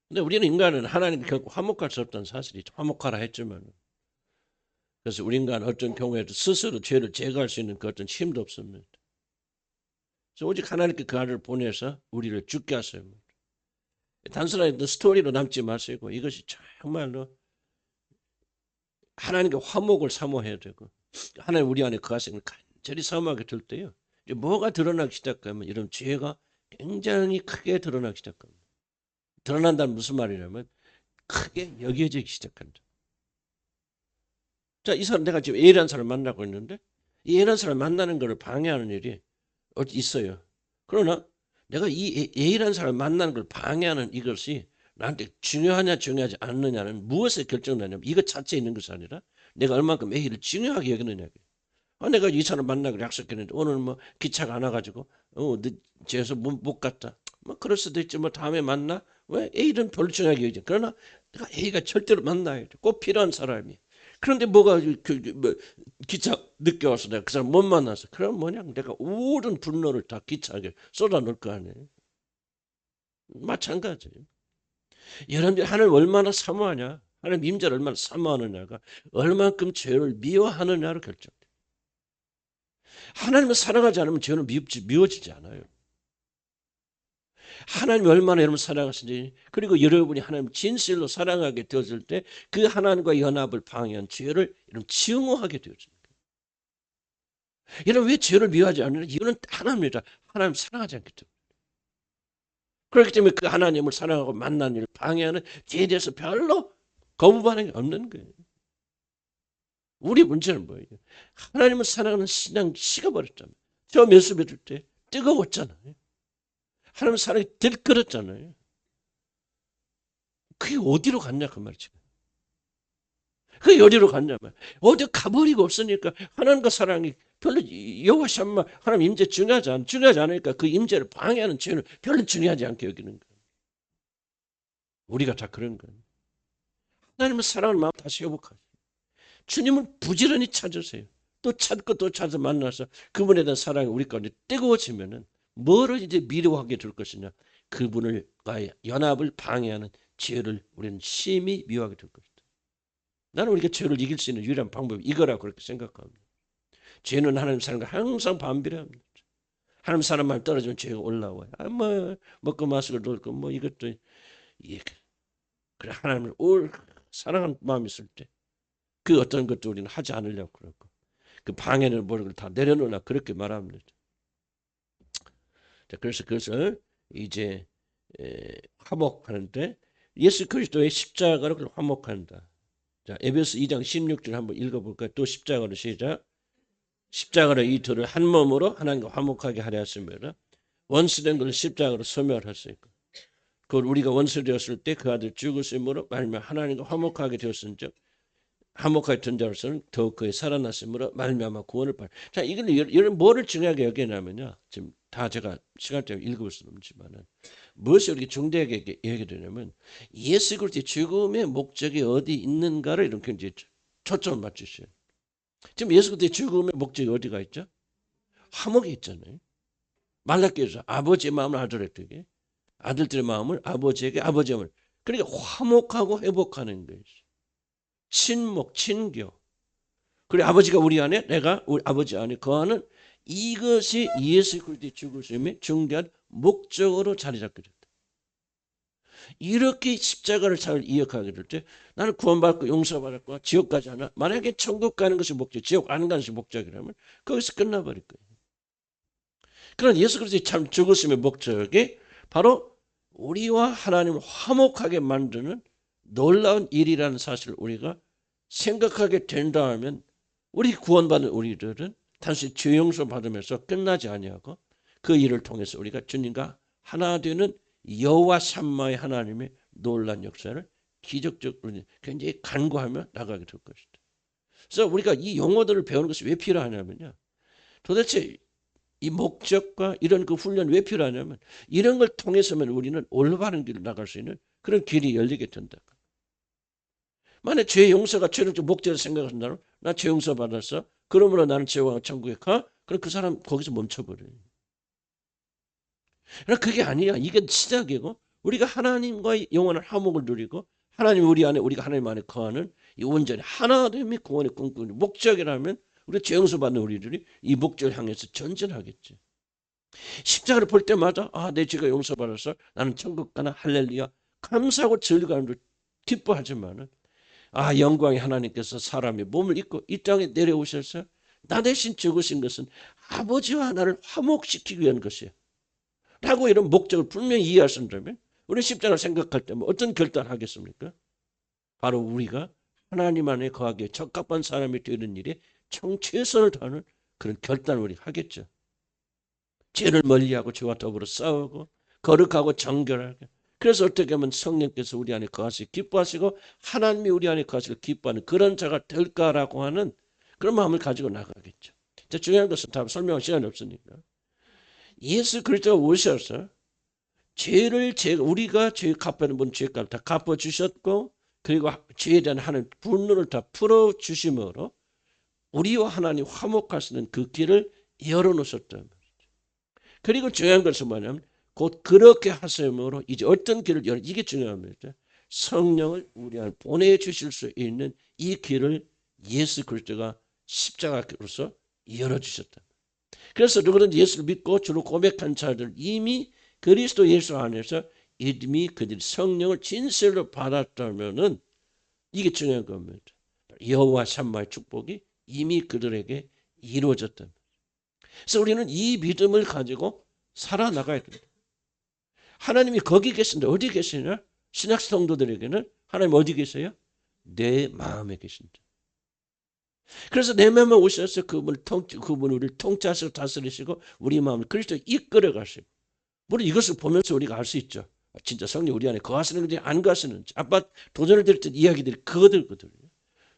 근데 우리는 인간은 하나님 결코 화목할 수 없다는 사실이죠. 화목하라 했지만 그래서 우리 인간은 어떤 경우에도 스스로 죄를 제거할 수 있는 그 어떤 힘도 없습니다. 그래서 오직 하나님께 그 아들을 보내서 우리를 죽게 하셔야 합니다. 단순한 스토리로 남지 마시고 이것이 정말로 하나님께 화목을 사모해야 되고 하나님 우리 안에 그 하심을 간절히 사모하게 될 때요. 뭐가 드러나기 시작하면 이런 죄가 굉장히 크게 드러나기 시작합니다. 드러난다는 무슨 말이냐면 크게 여겨지기 시작한다. 자, 이 사람 내가 지금 A라는 사람을 만나고 있는데 이 A라는 사람을 만나는 것을 방해하는 일이 있어요. 그러나 내가 이 A라는 사람을 만나는 걸 방해하는 이것이 나한테 중요하냐 중요하지 않느냐는 무엇에 결정나냐면 이것 자체에 있는 것이 아니라 내가 얼만큼 A를 중요하게 여기느냐. 내가 이 사람 만나기로 약속했는데 오늘 뭐 기차가 안 와가지고 늦어서 못 갔다. 뭐 그럴 수도 있지. 뭐 다음에 만나. 왜 A는 별로 중요하게 여기지. 그러나 내가 A가 절대로 만나야 돼. 꼭 필요한 사람이. 그런데 뭐가 기차 늦게 와서 내가 그 사람 못 만나서 그럼 뭐냐 내가 모든 분노를 다 기차에 쏟아놓을 거 아니에요. 마찬가지예요. 여러분들이 하나님 얼마나 사모하냐, 하나님 임재를 얼마나 사모하느냐가 얼만큼 죄를 미워하느냐로 결정돼요. 하나님을 사랑하지 않으면 죄는 미워지지 않아요. 하나님이 얼마나 여러분 사랑하신지, 그리고 여러분이 하나님을 진실로 사랑하게 되었을 때 그 하나님과 연합을 방해한 죄를 여러분 증오하게 되어집니다. 여러분 왜 죄를 미워하지 않느냐? 이유는 하나님이다. 하나님 사랑하지 않기 때문에. 그렇기 때문에 그 하나님을 사랑하고 만나는 일을 방해하는 죄에 대해서 별로 거부 반응이 없는 거예요. 우리 문제는 뭐예요? 하나님을 사랑하는 신앙 식어버렸잖아요. 처음 예수 믿을 때 뜨거웠잖아요. 하나님 사랑이 들끓었잖아요. 그게 어디로 갔냐 그 말이지. 그게 어디로 갔냐면 어디 가버리고 없으니까 하나님과 사랑이 별로 여호와 샴마 하나님 임재 중요하지 않으니까 그 임재를 방해하는 죄는 별로 중요하지 않게 여기는 거예요. 우리가 다 그런 거예요. 하나님을 사랑하는 마음 다시 회복하세요. 주님을 부지런히 찾으세요. 또 찾고 또 찾아 만나서 그분에 대한 사랑이 우리 가운데 뜨거워지면은 뭐를 이제 미워하게 될 것이냐? 그분과의 연합을 방해하는 죄를 우리는 심히 미워하게 될 것이다. 나는 우리가 죄를 이길 수 있는 유일한 방법이 이거라고 그렇게 생각합니다. 죄는 하나님 사람과 항상 반비례합니다. 하나님 사람만 떨어지면 죄가 올라와요. 뭐 먹고 마시고 놀고 뭐 이것도 그래 하나님을 사랑하는 마음이 있을 때 그 어떤 것도 우리는 하지 않으려고 그러고 그 방해를 모르는 걸 다 내려놓으라 그렇게 말합니다. 자, 그래서 그것을 이제 화목하는데 예수 그리스도의 십자가로 그걸 화목한다. 자, 에베소 2장 16절 한번 읽어볼까요? 또 십자가로 시작. 십자가로 이 둘을 한 몸으로 하나님과 화목하게 하려 했으므로 원수된 것을 십자가로 소멸하셨고 그걸 우리가 원수 되었을 때 그 아들 죽으심으로 말미암아 하나님과 화목하게 되었은즉 화목하게 된 자로서는 더욱 그의 살아났으므로 말미암아 구원을 받. 자, 이걸 이런 뭐를 중요하게 여기냐면요. 지금 다 제가 시간 때문에 읽을 수는 없지만은 무엇이 우리 중대하게 얘기되냐면 예수 그리스도의 죽음의 목적이 어디 있는가를 이렇게 이제 초점을 맞추셔요. 지금 예수 그리스도의 죽음의 목적이 어디가 있죠? 화목이 있잖아요. 말라기에서 아버지의 마음을 아들에게, 아들들의 마음을 아버지에게, 아버지의 마음을. 그러니까 화목하고 회복하는 것이 친목, 친교. 그리고 아버지가 우리 안에, 내가 우리 아버지 안에 거하는 이것이 예수 그리스도의 죽으심의 중대한 목적으로 자리 잡게 됐다. 이렇게 십자가를 잘 이어가게 될 때 나는 구원받고 용서받았고 지옥 가지 않아. 만약에 천국 가는 것이 목적, 지옥 안 가는 것이 목적이라면 거기서 끝나버릴 거예요. 그러나 예수 그리스도의 참 죽으심의 목적이 바로 우리와 하나님을 화목하게 만드는 놀라운 일이라는 사실을 우리가 생각하게 된다면 우리 구원받은 우리들은 단순히 죄 용서 받으면서 끝나지 아니하고 그 일을 통해서 우리가 주님과 하나 되는 여호와 샴마의 하나님의 놀라운 역사를 기적적으로 굉장히 간구하며 나가게 될 것이다. 그래서 우리가 이 용어들을 배우는 것이 왜 필요하냐면요. 도대체 이 목적과 이런 그 훈련 왜 필요하냐면 이런 걸 통해서만 우리는 올바른 길을 나갈 수 있는 그런 길이 열리게 된다. 만약 죄 용서가 최종적 목적을 생각한다면 나 죄 용서 받았어. 그러므로 나는 죄와 천국에 가. 그럼 그 사람 거기서 멈춰버려요. 그러나 그게 아니야. 이게 시작이고 우리가 하나님과의 영원한 화목을 누리고 하나님 우리 안에 우리가 하나님 안에 거하는 이 온전히 하나됨이 구원의 꿈꾸는 목적이라면 우리 죄 용서 받는 우리들이 이 목적을 향해서 전진하겠지. 십자가를 볼 때마다 내 죄가 용서받았어. 나는 천국 가나 할렐루야. 감사하고 즐거움으로 기뻐하지만은 영광의 하나님께서 사람의 몸을 입고 이 땅에 내려오셔서 나 대신 죽으신 것은 아버지와 나를 화목시키기 위한 것이야. 라고 이런 목적을 분명히 이해하신다면 우리 십자가를 생각할 때 어떤 결단을 하겠습니까? 바로 우리가 하나님 안에 거하기에 적합한 사람이 되는 일에 최선을 다하는 그런 결단을 우리 하겠죠. 죄를 멀리하고 죄와 더불어 싸우고 거룩하고 정결하게. 그래서 어떻게 하면 성령께서 우리 안에 거하시고 기뻐하시고 하나님이 우리 안에 거하시고 기뻐하는 그런 자가 될까라고 하는 그런 마음을 가지고 나가겠죠. 중요한 것은 다 설명할 시간이 없으니까. 예수 그리스도가 오셔서 우리가 죄 갚아야 본 죄값을 다 갚아주셨고 그리고 죄에 대한 하나님 분노를 다 풀어주심으로 우리와 하나님 화목할 수 있는 그 길을 열어놓으셨다는 거죠. 그리고 중요한 것은 뭐냐면 곧 그렇게 하심으로 이제 어떤 길을 열어, 이게 중요합니다. 성령을 우리 안에 보내주실 수 있는 이 길을 예수 그리스도가 십자가로서 열어주셨다. 그래서 누구든지 예수를 믿고 주로 고백한 자들 이미 그리스도 예수 안에서 이미 그들이 성령을 진실로 받았다면은 이게 중요한 겁니다. 여호와 샴마의 축복이 이미 그들에게 이루어졌다. 그래서 우리는 이 믿음을 가지고 살아나가야 됩니다. 하나님이 거기 계신데 어디 계시냐? 신약 성도들에게는 하나님 어디 계세요? 내 마음에 계신다. 그래서 내 마음에 오셔서 그분이 우리를 통치하시고 다스리시고 우리 마음을 그리스도에 이끌어 가시고, 물론 이것을 보면서 우리가 알 수 있죠. 진짜 성령 우리 안에 거하시는 건지 안 거하시는지. 아빠 도전을 드렸던 이야기들이 그거들거든요.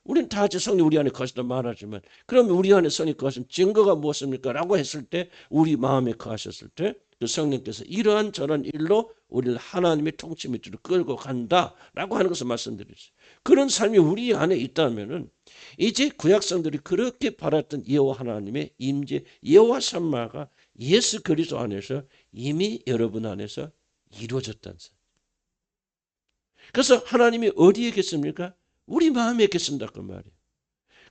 우리는 다 성령 우리 안에 거하시다 말하지만, 그러면 우리 안에 성령 거하신 증거가 무엇입니까? 라고 했을 때, 우리 마음에 거하셨을 때 그 성령께서 이러한 저런 일로 우리를 하나님의 통치 밑으로 끌고 간다라고 하는 것을 말씀드렸어요. 그런 삶이 우리 안에 있다면은 이제 구약성들이 그렇게 바랐던 여호와 하나님의 임재, 여호와 샴마가 예수 그리스도 안에서 이미 여러분 안에서 이루어졌다는 사실. 그래서 하나님이 어디에 계십니까? 우리 마음에 계신다 그 말이에요.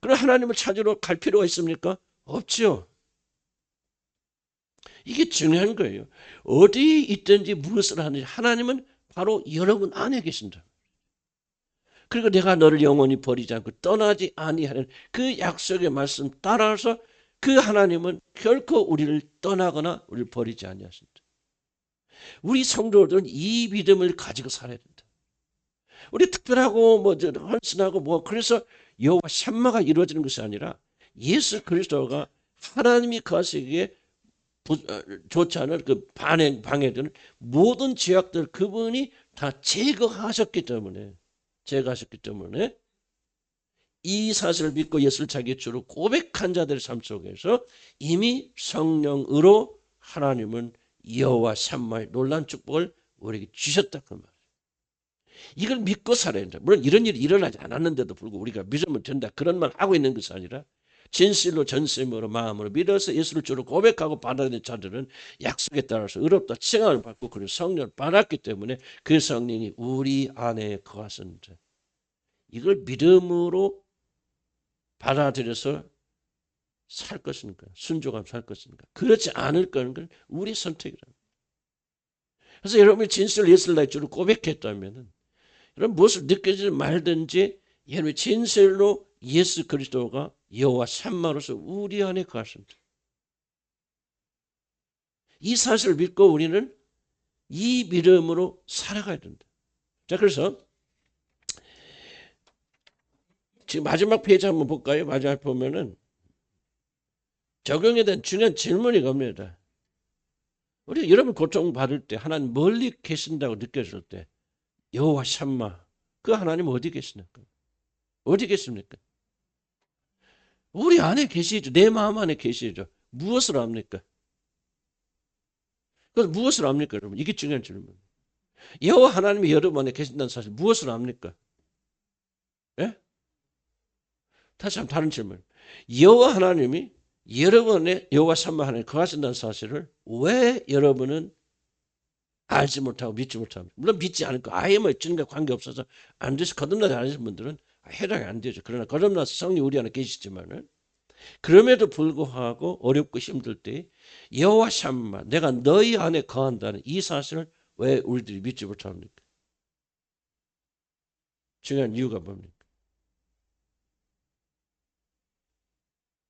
그럼 하나님을 찾으러 갈 필요가 있습니까? 없지요. 이게 중요한 거예요. 어디에 있든지 무엇을 하는지 하나님은 바로 여러분 안에 계신다. 그리고 내가 너를 영원히 버리지 않고 떠나지 아니하는 그 약속의 말씀 따라서 그 하나님은 결코 우리를 떠나거나 우리를 버리지 아니하신다. 우리 성도들은 이 믿음을 가지고 살아야 된다. 우리 특별하고 헌신하고 그래서 여호와 샴마가 이루어지는 것이 아니라 예수 그리스도가 하나님이 거하시기에 좋지 않은 그 방해되는 모든 죄악들 그분이 다 제거하셨기 때문에 이 사실을 믿고 예수를 자기의 주로 고백한 자들의 삶 속에서 이미 성령으로 하나님은 여호와 샴마의 놀라운 축복을 우리에게 주셨다 그 말이에요. 이걸 믿고 살아야 된다. 물론 이런 일이 일어나지 않았는데도 불구하고 우리가 믿으면 된다 그런 말 하고 있는 것이 아니라, 진실로 전심으로 마음으로 믿어서 예수를 주로 고백하고 받아들인 자들은 약속에 따라서 의롭다 칭함을 받고 그리고 성령을 받았기 때문에 그 성령이 우리 안에 거하셨는데, 이걸 믿음으로 받아들여서 살 것입니까? 순종하며 살 것입니까? 그렇지 않을 거는 우리 선택이랍니다. 그래서 여러분이 진실로 예수를 나의 주로 고백했다면, 여러분 무엇을 느껴지든 말든지 여러분이 진실로 예수 그리스도가 여호와 샴마로서 우리 안에 거하십니다. 이 사실을 믿고 우리는 이 믿음으로 살아가야 된다. 자, 그래서 지금 마지막 페이지 한번 볼까요? 마지막 보면은 적용에 대한 중요한 질문이 겁니다. 우리 여러분 고통 받을 때 하나님 멀리 계신다고 느껴질 때 여호와 샴마, 그 하나님 어디 계십니까? 어디 계십니까? 우리 안에 계시죠. 내 마음 안에 계시죠. 무엇을 압니까? 그래서 무엇을 압니까, 여러분? 이게 중요한 질문. 여호와 하나님이 여러분 안에 계신다는 사실 무엇을 압니까? 예? 다시 한번 다른 질문. 여호와 하나님이 여러분의 여호와 샴마 하나님 거하신다는 사실을 왜 여러분은 알지 못하고 믿지 못합니까? 물론 믿지 않을 거, 아예 주님과 관계없어서 안 돼서 거듭나지 않으신 분들은 해당이 안 되죠. 그러나 거듭나서 성령 우리 안에 계시지만은, 그럼에도 불구하고 어렵고 힘들 때 여호와 샴마, 내가 너희 안에 거한다는 이 사실을 왜 우리들이 믿지 못합니까? 중요한 이유가 뭡니까?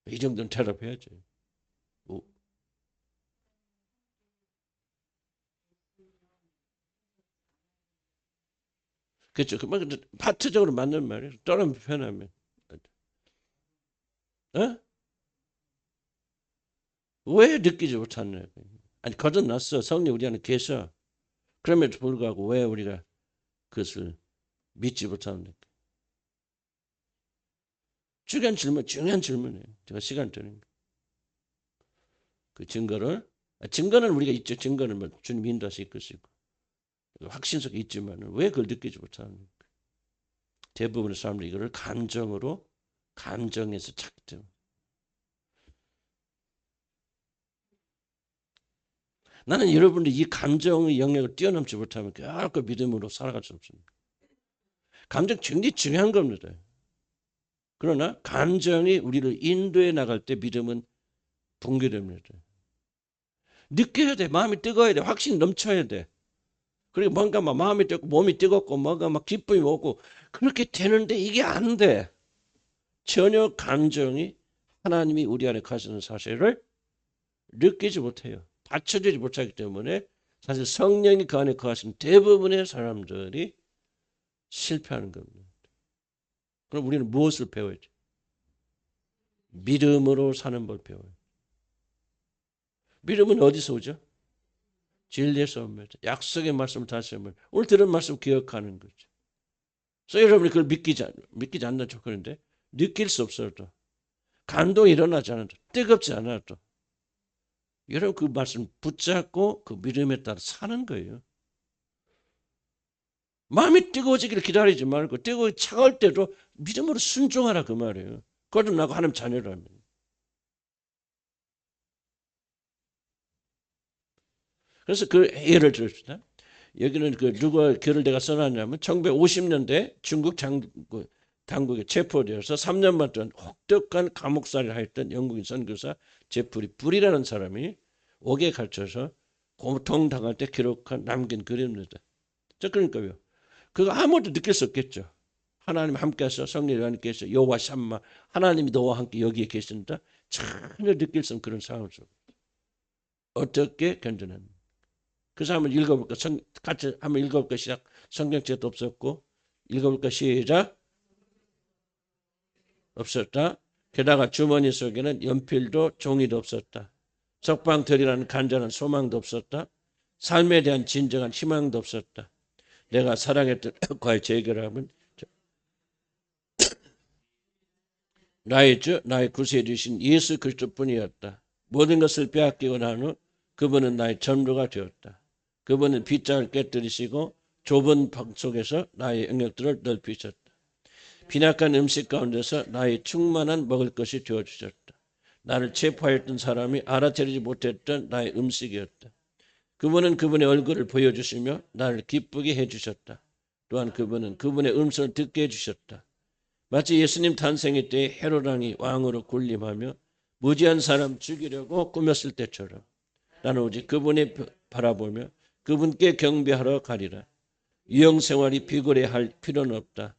이 정도는 대답해야죠. 그렇죠. 파트적으로 맞는 말이에요. 다른 표현하면. 어? 왜 느끼지 못하느냐. 아니, 거듭났어. 성령 우리 안에 계셔. 그럼에도 불구하고 왜 우리가 그것을 믿지 못합니까? 중요한 질문이에요. 제가 시간 드립니다. 그 증거는 우리가 있죠. 증거는 주님 인도하시 이끌 수 있고 확신 속에 있지만 왜 그걸 느끼지 못합니까? 대부분의 사람들이 이거를 감정에서 찾기 때문에. 나는 여러분들이 이 감정의 영역을 뛰어넘지 못하면 결코 믿음으로 살아갈 수 없습니다. 감정 굉장히 중요한 겁니다. 그러나 감정이 우리를 인도해 나갈 때 믿음은 붕괴됩니다. 느껴야 돼. 마음이 뜨거워야 돼. 확신이 넘쳐야 돼. 그리고 뭔가 막 마음이 뜨고 몸이 뜨겁고 뭔가 막 기쁨이 오고 그렇게 되는데 이게 안 돼. 전혀 감정이 하나님이 우리 안에 가시는 사실을 느끼지 못해요. 받쳐주지 못하기 때문에 사실 성령이 그 안에 거하시는 대부분의 사람들이 실패하는 겁니다. 그럼 우리는 무엇을 배워야지? 믿음으로 사는 법 배워요. 믿음은 어디서 오죠? 진리에서 옵니다. 약속의 말씀을 다시 한번 오늘 들은 말씀 기억하는 거죠. 그래서 여러분이 그걸 믿기지 않나 좋겠는데 느낄 수 없어도 감동이 일어나지 않아도 뜨겁지 않아도 여러분 그 말씀 붙잡고 그 믿음에 따라 사는 거예요. 마음이 뜨거워지기를 기다리지 말고 뜨거워 차가울 때도 믿음으로 순종하라 그 말이에요. 거듭나고 하나님 자녀라면. 그래서 그 예를 들읍시다. 여기는 그 누가 글을 내가 써놨냐면 1950년대 중국 당국에 체포되어서 3년반 동안 혹독한 감옥살이를 하였던 영국인 선교사 제프리 불이라는 사람이 옥에 갇혀서 고통당할 때 남긴 글입니다. 그러니까요. 그거 아무도 느낄 수 없겠죠. 하나님 함께하셔 성령이 함께하셔 여호와 샴마 하나님이 너와 함께 여기에 계신다. 전혀 느낄 수 없는 그런 상황을 어떻게 견뎌냅니까? 그래서 한번 읽어볼까? 같이 한번 읽어볼까? 시작. 성경책도 없었고 읽어볼까? 시작. 없었다. 게다가 주머니 속에는 연필도 종이도 없었다. 석방되리라는 간절한 소망도 없었다. 삶에 대한 진정한 희망도 없었다. 내가 사랑했던 과의 재결함은 나의 주, 나의 구세해 주신 예수 그리스도뿐이었다. 모든 것을 빼앗기고 난 후 그분은 나의 전부가 되었다. 그분은 빗장을 깨뜨리시고 좁은 방 속에서 나의 영역들을 넓히셨다. 빈약한 음식 가운데서 나의 충만한 먹을 것이 되어주셨다. 나를 체포하였던 사람이 알아차리지 못했던 나의 음식이었다. 그분은 그분의 얼굴을 보여주시며 나를 기쁘게 해주셨다. 또한 그분은 그분의 음성을 듣게 해주셨다. 마치 예수님 탄생의 때 헤로당이 왕으로 군림하며 무지한 사람 죽이려고 꾸몄을 때처럼 나는 오직 그분을 바라보며 그분께 경배하러 가리라. 유형생활이 비굴해할 필요는 없다.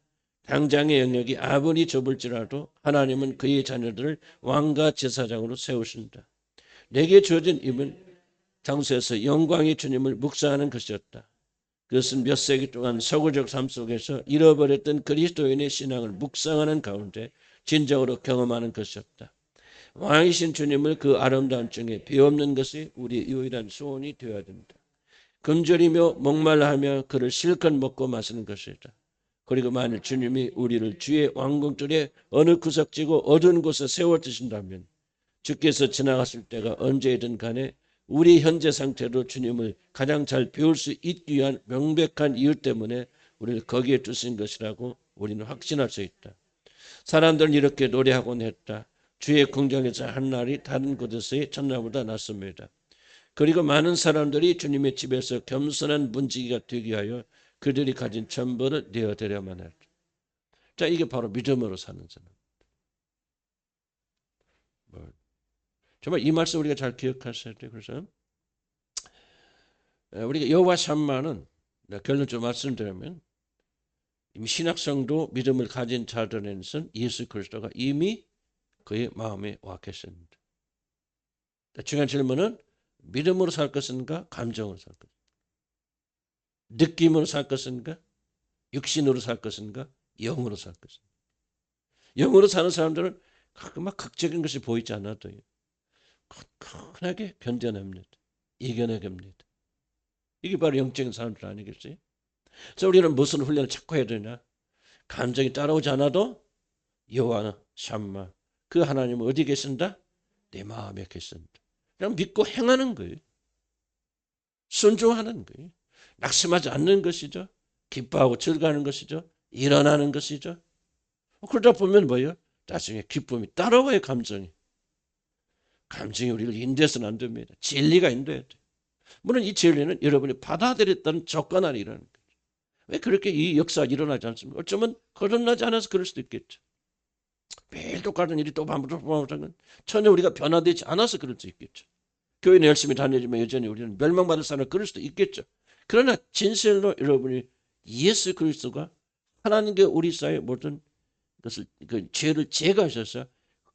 당장의 영역이 아무리 좁을지라도 하나님은 그의 자녀들을 왕과 제사장으로 세우신다. 내게 주어진 임은 장소에서 영광의 주님을 묵상하는 것이었다. 그것은 몇 세기 동안 서구적 삶 속에서 잃어버렸던 그리스도인의 신앙을 묵상하는 가운데 진정으로 경험하는 것이었다. 왕이신 주님을 그 아름다운 중에 비없는 것이 우리의 유일한 소원이 되어야 된다. 금절이며 목말라하며 그를 실컷 먹고 마시는 것이다. 그리고 만일 주님이 우리를 주의 왕궁들의 어느 구석지고 어두운 곳에 세워두신다면 주께서 지나갔을 때가 언제든 간에 우리 현재 상태로 주님을 가장 잘 배울 수 있기 위한 명백한 이유 때문에 우리를 거기에 두신 것이라고 우리는 확신할 수 있다. 사람들은 이렇게 노래하곤 했다. 주의 궁정에서 한 날이 다른 곳에서의 첫날보다 낫습니다. 그리고 많은 사람들이 주님의 집에서 겸손한 문지기가 되기 위하여 그들이 가진 전부를 내어드려야만 했다. 자, 이게 바로 믿음으로 사는 사람. 정말 이 말씀 우리가 잘 기억하셔야 돼요. 그래서 우리가 여호와 샴마는 결론적으로 말씀드리면 이미 신학성도 믿음을 가진 자들에는 예수 그리스도가 이미 그의 마음에 와 계십니다. 중요한 질문은 믿음으로 살 것인가 감정으로 살 것인가? 느낌으로 살 것인가? 육신으로 살 것인가? 영으로 살 것인가? 영으로 사는 사람들은 막 극적인 것이 보이지 않아도요. 굳건하게 견뎌냅니다. 이겨내갑니다. 이게 바로 영적인 사람들 아니겠어요? 그래서 우리는 무슨 훈련을 자꾸 해야 되냐? 감정이 따라오지 않아도 여호와 샴마 그 하나님은 어디 계신다? 내 마음에 계신다. 그냥 믿고 행하는 거예요. 순종하는 거예요. 낙심하지 않는 것이죠. 기뻐하고 즐거워하는 것이죠. 일어나는 것이죠. 그러다 보면 뭐예요? 나중에 기쁨이 따라와요. 감정이 우리를 인도해서는 안 됩니다. 진리가 인도해야 돼요. 물론 이 진리는 여러분이 받아들였다는 조건 아니라는 거죠. 왜 그렇게 이 역사가 일어나지 않습니까? 어쩌면 거듭나지 않아서 그럴 수도 있겠죠. 매일 똑같은 일이 또 반복하는 전혀 우리가 변화되지 않아서 그럴 수 있겠죠. 교회는 열심히 다니지만 여전히 우리는 멸망받을 사람은 그럴 수도 있겠죠. 그러나 진실로 여러분이 예수 그리스도가 하나님께 우리 사이의 모든 것을 그 죄를 제거하셔서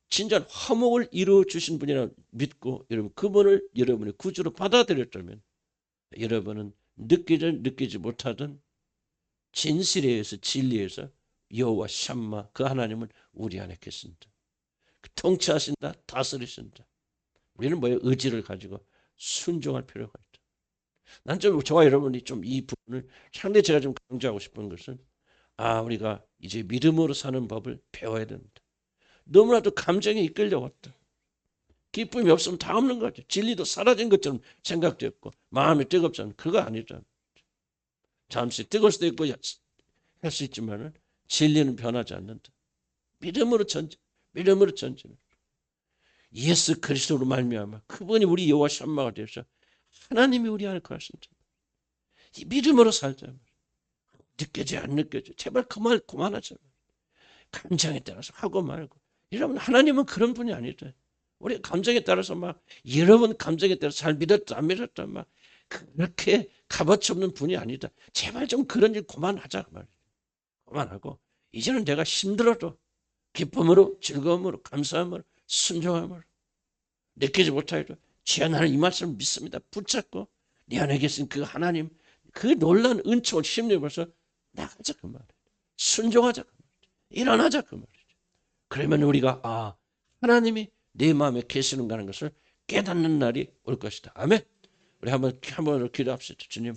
진짜 화목을 이루어 주신 분이라 믿고 여러분 그분을 여러분의 구주로 받아들였다면 여러분은 느끼지 못하던 진실에 의해서 진리에서 여호와 샴마 그 하나님을 우리 안에 계신다. 통치하신다. 다스리신다. 우리는 뭐예요? 의지를 가지고 순종할 필요가 있다. 난 좀 저와 여러분이 좀 이 부분을 상당히 제가 좀 강조하고 싶은 것은 우리가 이제 믿음으로 사는 법을 배워야 된다. 너무나도 감정에 이끌려왔다. 기쁨이 없으면 다 없는 거죠. 진리도 사라진 것처럼 생각되었고 마음이 뜨겁잖아. 그거 아니잖아. 잠시 뜨거울 수도 있고 할 수 있지만은 진리는 변하지 않는다. 믿음으로 전진. 예수 그리스도로 말미암아 그분이 우리 여호와 샴마가 되셔 하나님이 우리 안에 거하신다. 이 믿음으로 살자. 느껴져 안 느껴져. 제발 그만하자. 감정에 따라서 하고 말고. 여러분 하나님은 그런 분이 아니다. 우리 감정에 따라서 막 여러분 감정에 따라서 잘 믿었다 안 믿었다 막 그렇게 값어치 없는 분이 아니다. 제발 좀 그런 일 그만하자 말이야. 그만하고 이제는 내가 힘들어도 기쁨으로 즐거움으로 감사함으로 순종함으로 느끼지 못하여도 주여 나는 이 말씀을 믿습니다. 붙잡고 내 안에 계신 그 하나님 그 놀라운 은총을 힘입어서 나가자 그 말이에요. 순종하자 그 말이에요. 일어나자 그 말이에요. 그러면 우리가 하나님이 내 마음에 계시는가 하는 것을 깨닫는 날이 올 것이다. 아멘. 우리 한번 기도합시다. 주님